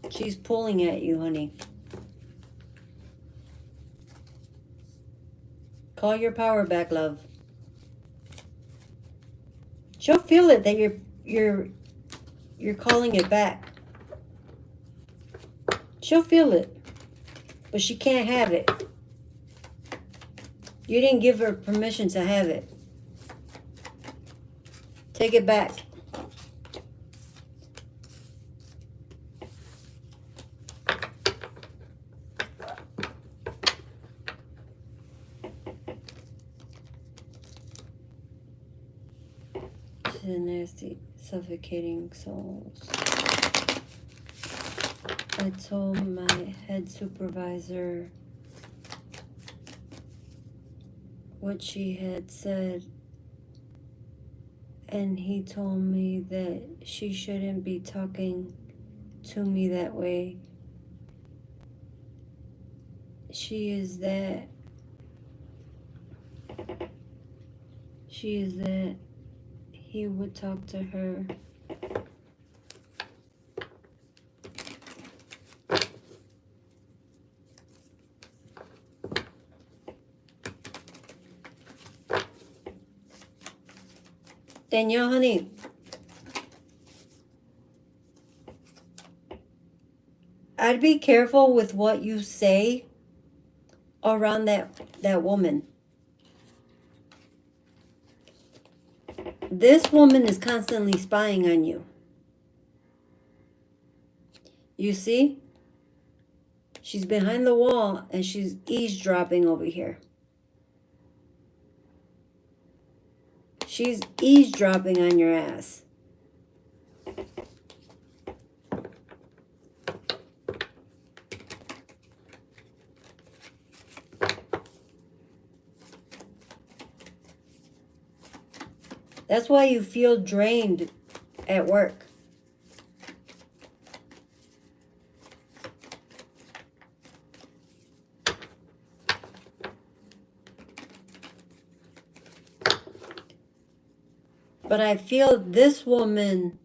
She's pulling at you, honey. Call your power back, love. She'll feel it that you're calling it back. She'll feel it, but she can't have it. You didn't give her permission to have it. Take it back. The nasty, suffocating souls. I told my head supervisor what she had said, and he told me that she shouldn't be talking to me that way. She is that. he would talk to her. Danielle, honey, I'd be careful with what you say around that woman. This woman is constantly spying on you. You see? She's behind the wall and she's eavesdropping over here. She's eavesdropping on your ass. That's why you feel drained at work. But I feel this woman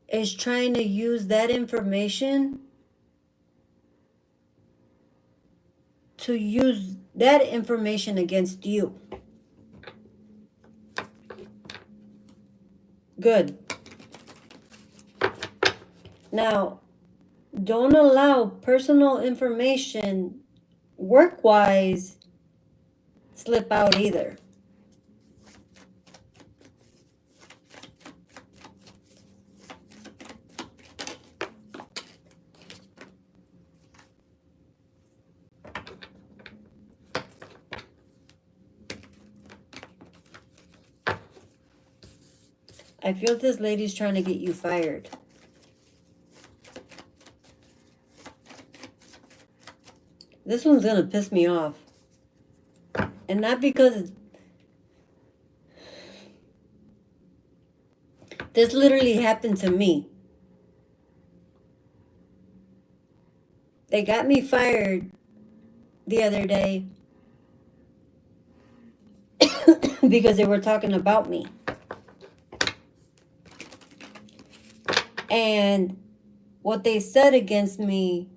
is trying to use that information against you. Good. Now, don't allow personal information, work-wise, slip out either. I feel this lady's trying to get you fired. This one's going to piss me off. And not because this literally happened to me. They got me fired the other day because they were talking about me. And what they said against me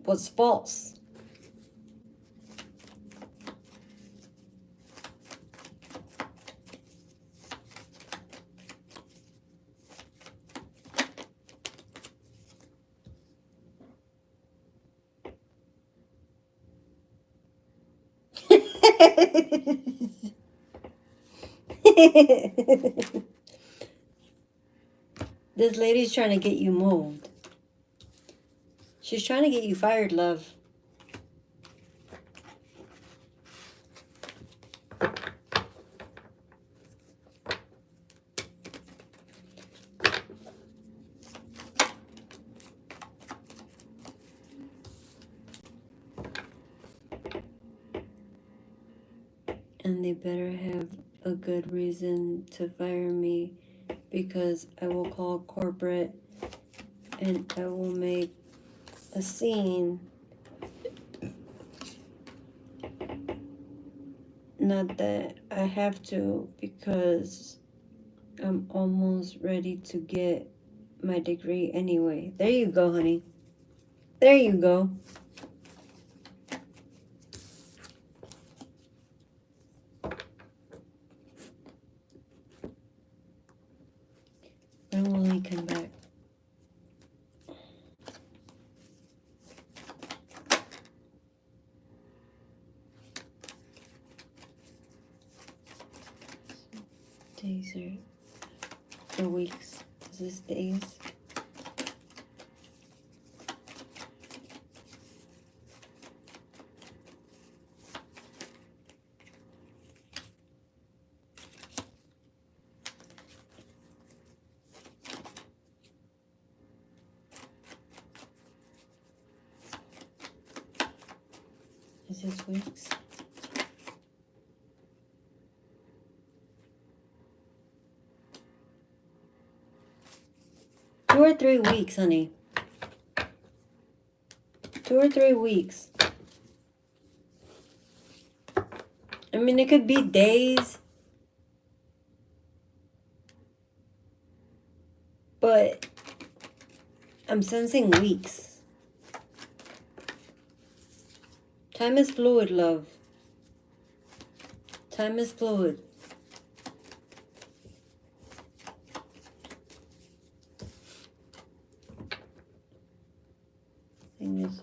was false. This lady's trying to get you moved. She's trying to get you fired, love. And they better have a good reason to fire me, because I will call corporate and I will make a scene. Not that I have to, because I'm almost ready to get my degree anyway. There you go, honey. There you go. When will he come back? Days or weeks? Is this days? Is this weeks? Two or 3 weeks, honey. 2 or 3 weeks. I mean, it could be days. I'm sensing weeks. Time is fluid, love. Time is fluid. Thing is,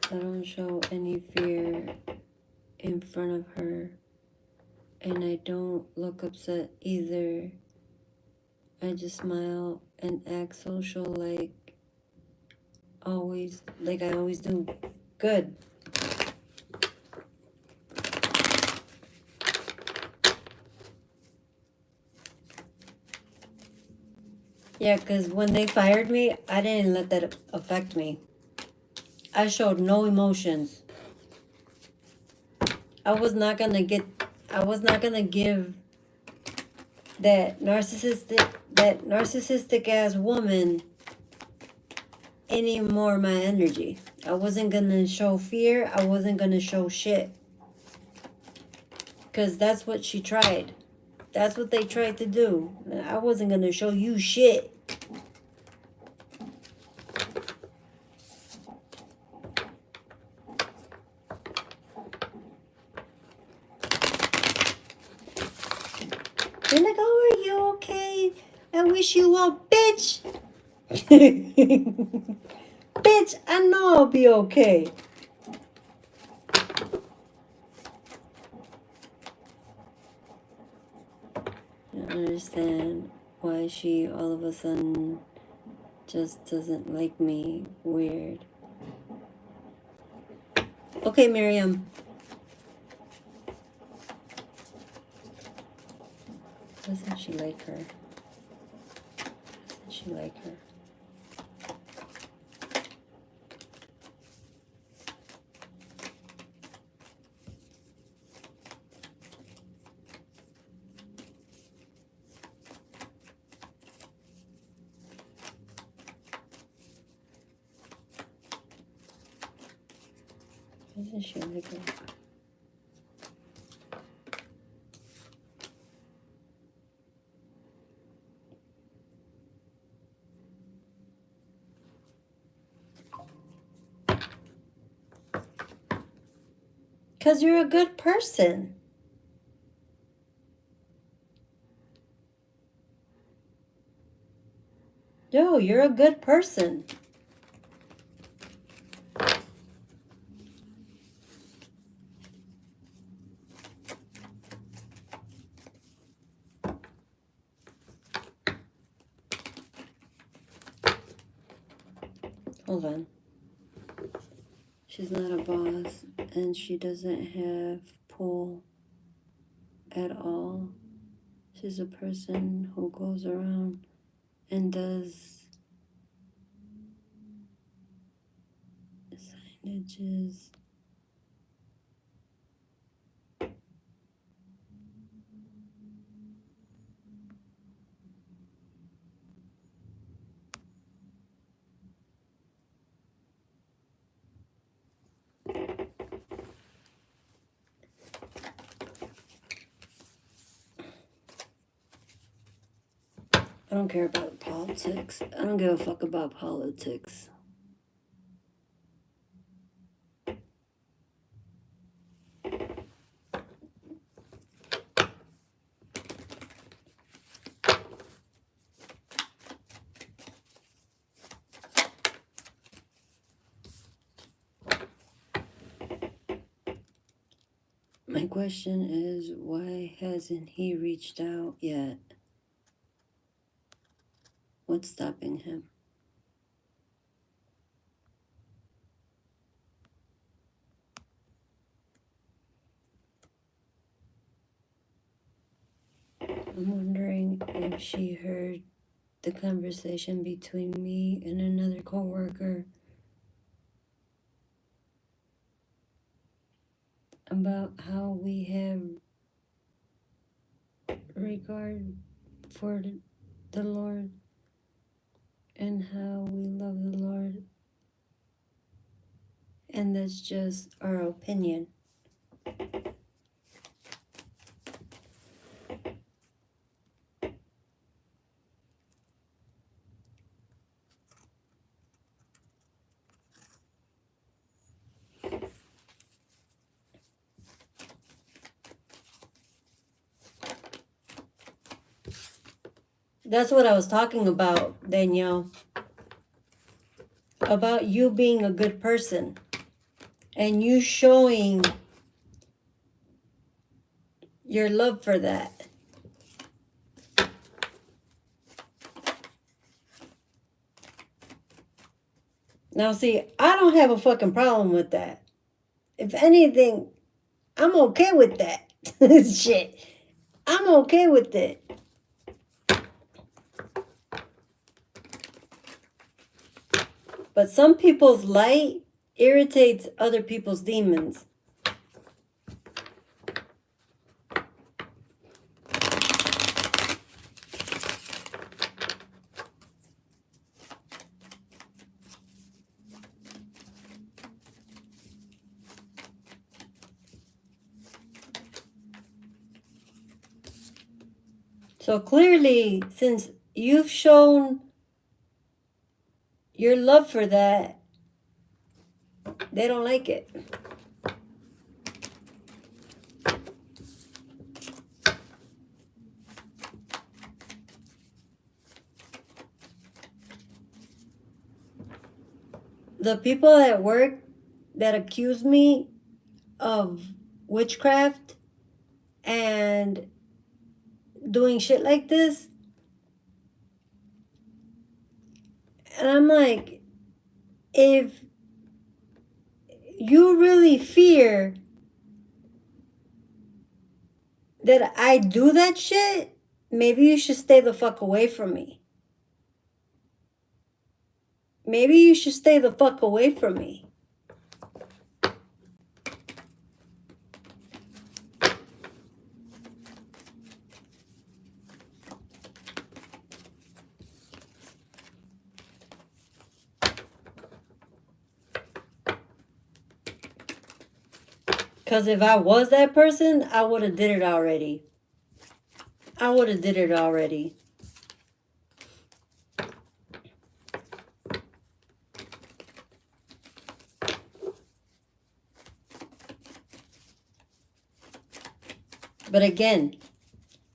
I don't show any fear in front of her. And I don't look upset either. I just smile and act social like I always do. Good. Yeah, because when they fired me, I didn't let that affect me. I showed no emotions. I was not gonna give that narcissistic ass woman any more of my energy. I wasn't gonna show fear. I wasn't gonna show shit. Because that's what she tried. That's what they tried to do. I wasn't gonna show you shit. You're like, oh, are you okay? I wish you well, bitch. Bitch, I know I'll be okay. I don't understand why she all of a sudden just doesn't like me. Weird. Okay, Miriam. Doesn't she like her? Doesn't she like her? Doesn't she like her? Because you're a good person. Yo, you're a good person. Hold on. She's not a boss, and she doesn't have pull at all. She's a person who goes around and does signages. I don't care about politics. I don't give a fuck about politics. My question is, why hasn't he reached out yet? What's stopping him? I'm wondering if she heard the conversation between me and another coworker about how we have regard for the Lord and how we love the Lord. And that's just our opinion. That's what I was talking about, Danielle. About you being a good person. And you showing your love for that. Now, see, I don't have a fucking problem with that. If anything, I'm okay with that. Shit. I'm okay with it. But some people's light irritates other people's demons. So clearly, since you've shown your love for that, they don't like it. The people at work that accuse me of witchcraft and doing shit like this, and I'm like, if you really fear that I do that shit, maybe you should stay the fuck away from me. Maybe you should stay the fuck away from me. Because if I was that person, I would have did it already. I would have did it already. But again,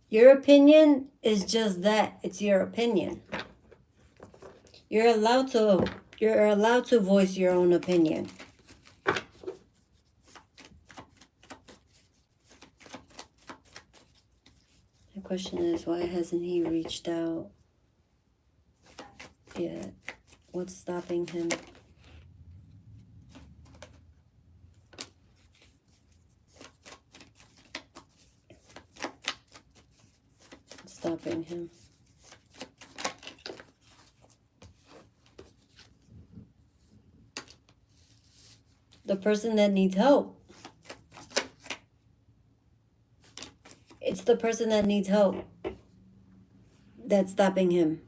your opinion is just that. It's your opinion. You're allowed to voice your own opinion. The question is, why hasn't he reached out yet? What's stopping him? What's stopping him? The person that needs help. It's the person that needs help that's stopping him.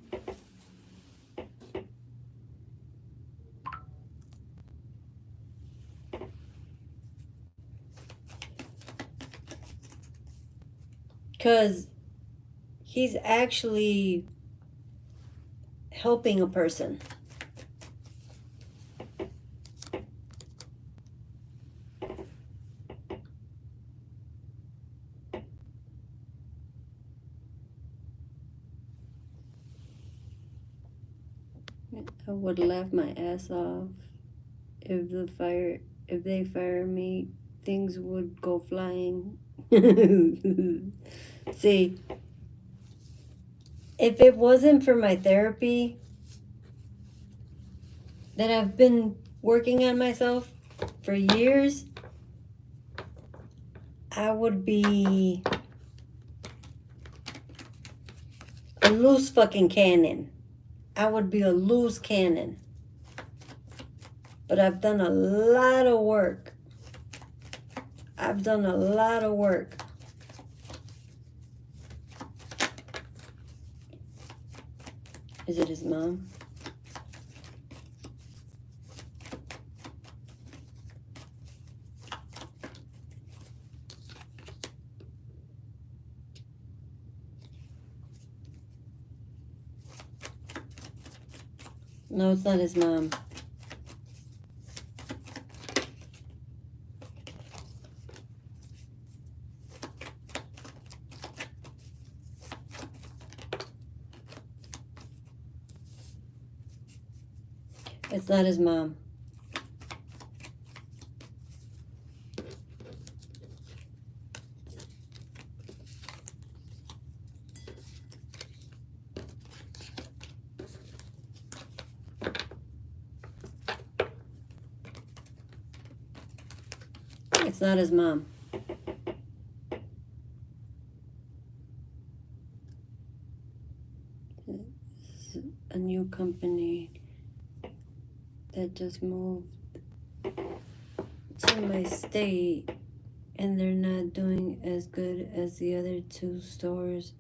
Because he's actually helping a person. I would laugh my ass off if they fire me, things would go flying. See, if it wasn't for my therapy that I've been working on myself for years, I would be a loose fucking cannon. I would be a loose cannon. But I've done a lot of work. I've done a lot of work. Is it his mom? No, it's not his mom. It's not his mom. It's not his mom. This is a new company that just moved to my state, and they're not doing as good as the other two stores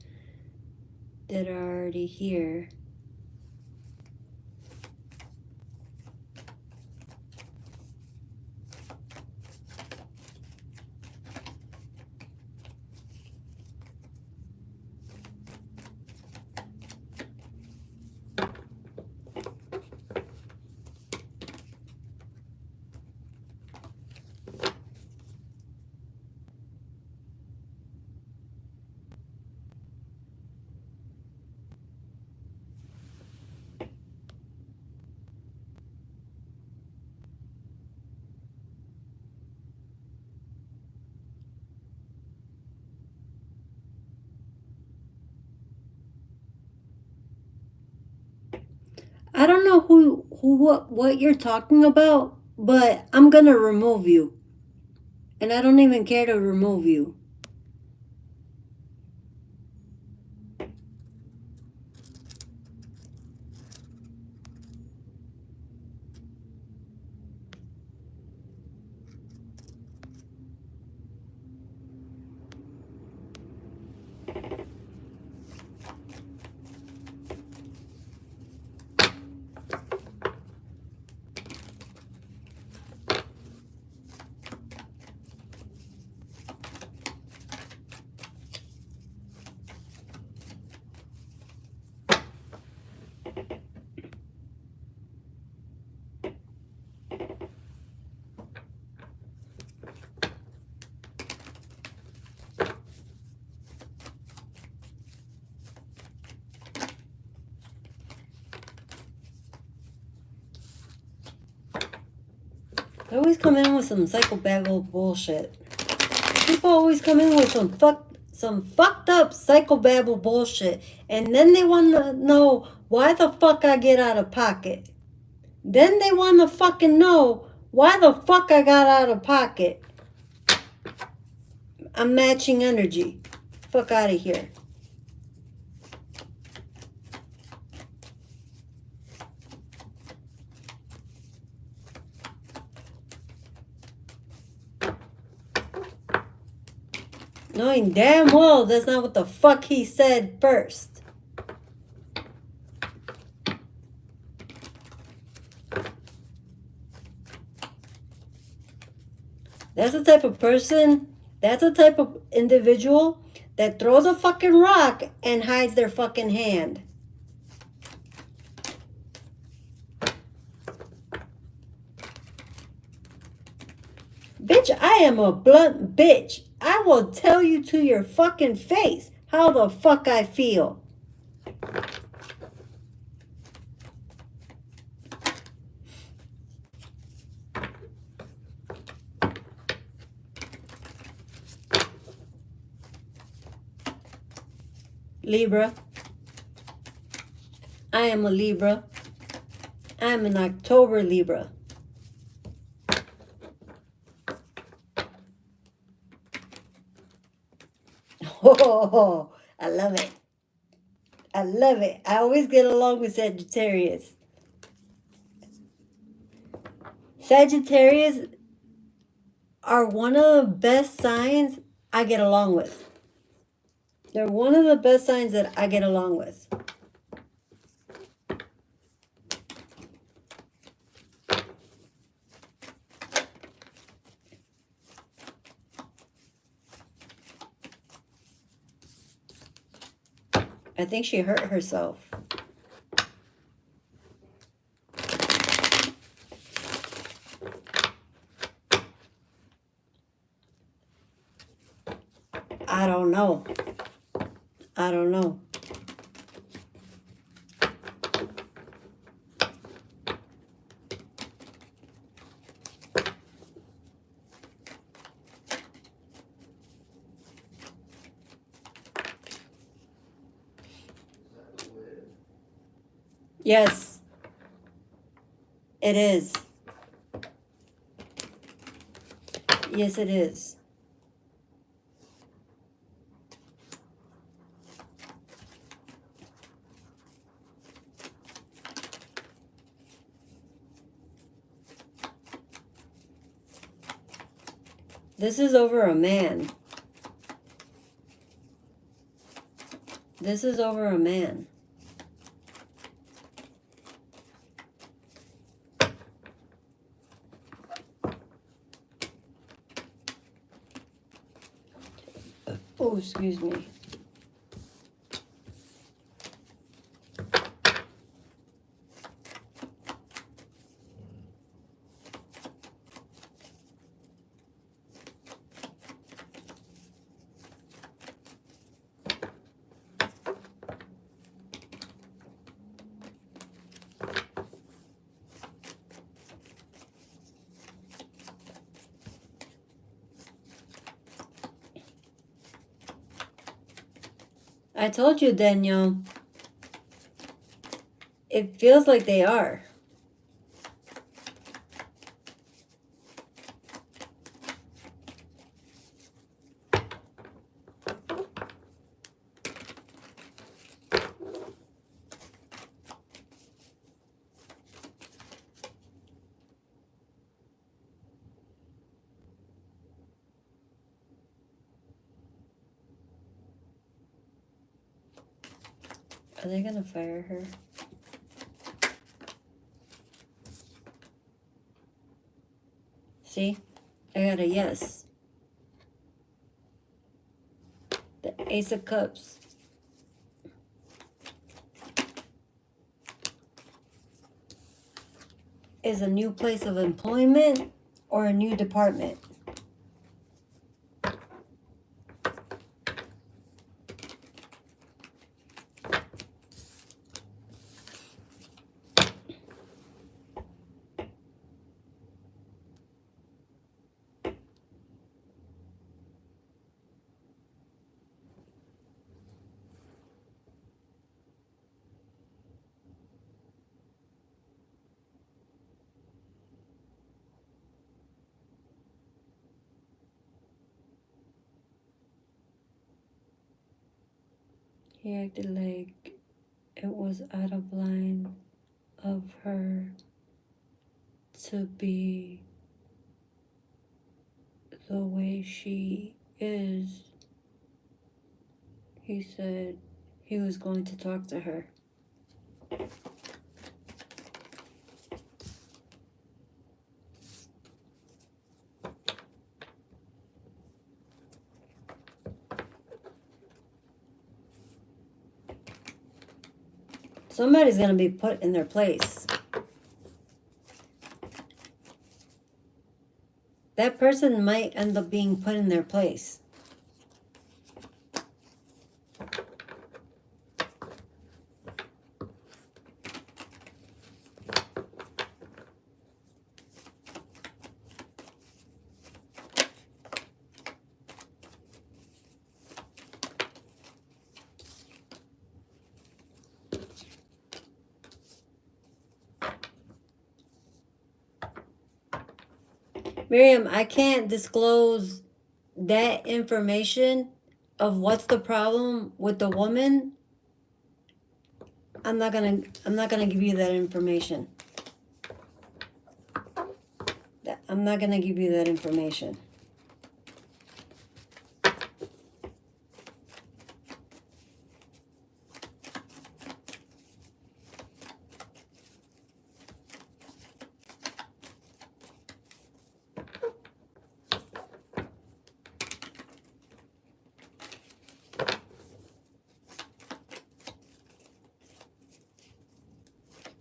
that are already here. I don't know what you're talking about, but I'm gonna remove you. And I don't even care to remove you. They always come in with some psychobabble bullshit. People always come in with some fucked up psychobabble bullshit, and then they want to know why the fuck I get out of pocket. Then they want to fucking know why the fuck I got out of pocket. I'm matching energy. Fuck out of here. Knowing damn well that's not what the fuck he said first. That's the type of person, that's the type of individual that throws a fucking rock and hides their fucking hand. Bitch, I am a blunt bitch. I will tell you to your fucking face how the fuck I feel. Libra. I am a Libra. I am an October Libra. Oh, I love it. I love it. I always get along with Sagittarius. Sagittarius are one of the best signs I get along with. They're one of the best signs that I get along with. I think she hurt herself. I don't know. I don't know. Yes, it is. Yes, it is. This is over a man. This is over a man. Oh, excuse me. I told you, Daniel. It feels like they are. Are they gonna fire her? See? I got a yes. The Ace of Cups. Is a new place of employment or a new department? He acted like it was out of line of her to be the way she is. He said he was going to talk to her. Somebody's going to be put in their place. That person might end up being put in their place. Miriam, I can't disclose that information of what's the problem with the woman. I'm not gonna give you that information. I'm not gonna give you that information.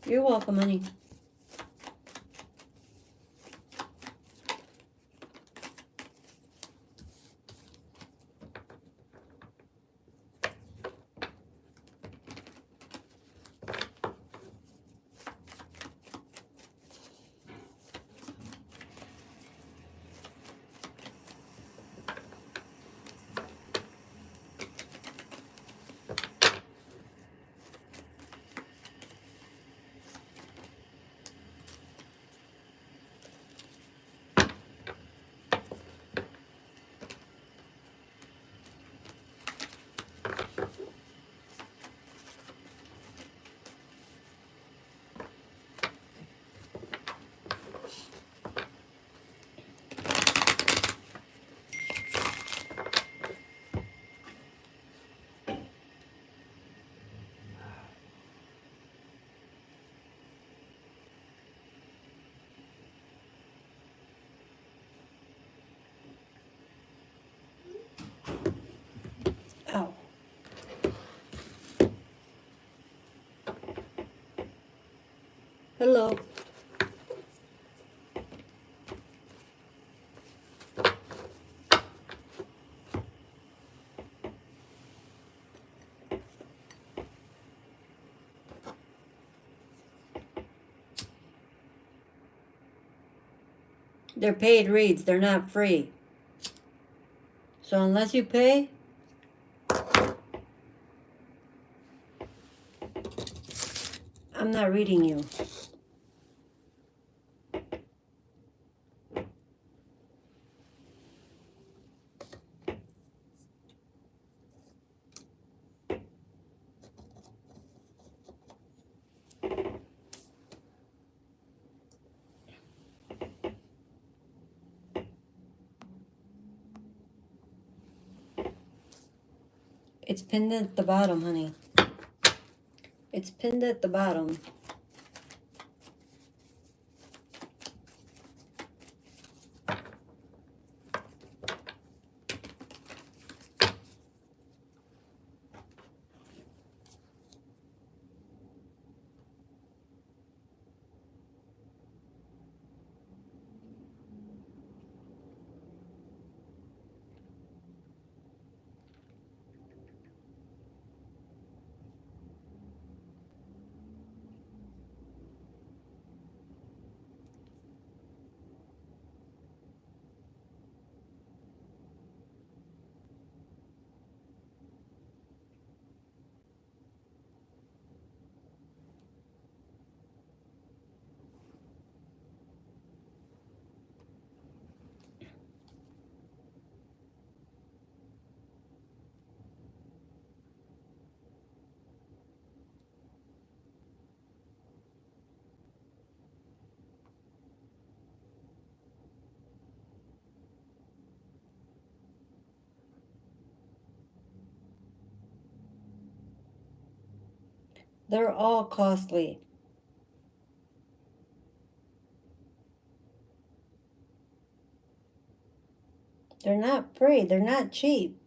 You're welcome, honey. Hello. They're paid reads. They're not free. So unless you pay, I'm not reading you. It's pinned at the bottom, honey. It's pinned at the bottom. They're all costly. They're not free. They're not cheap.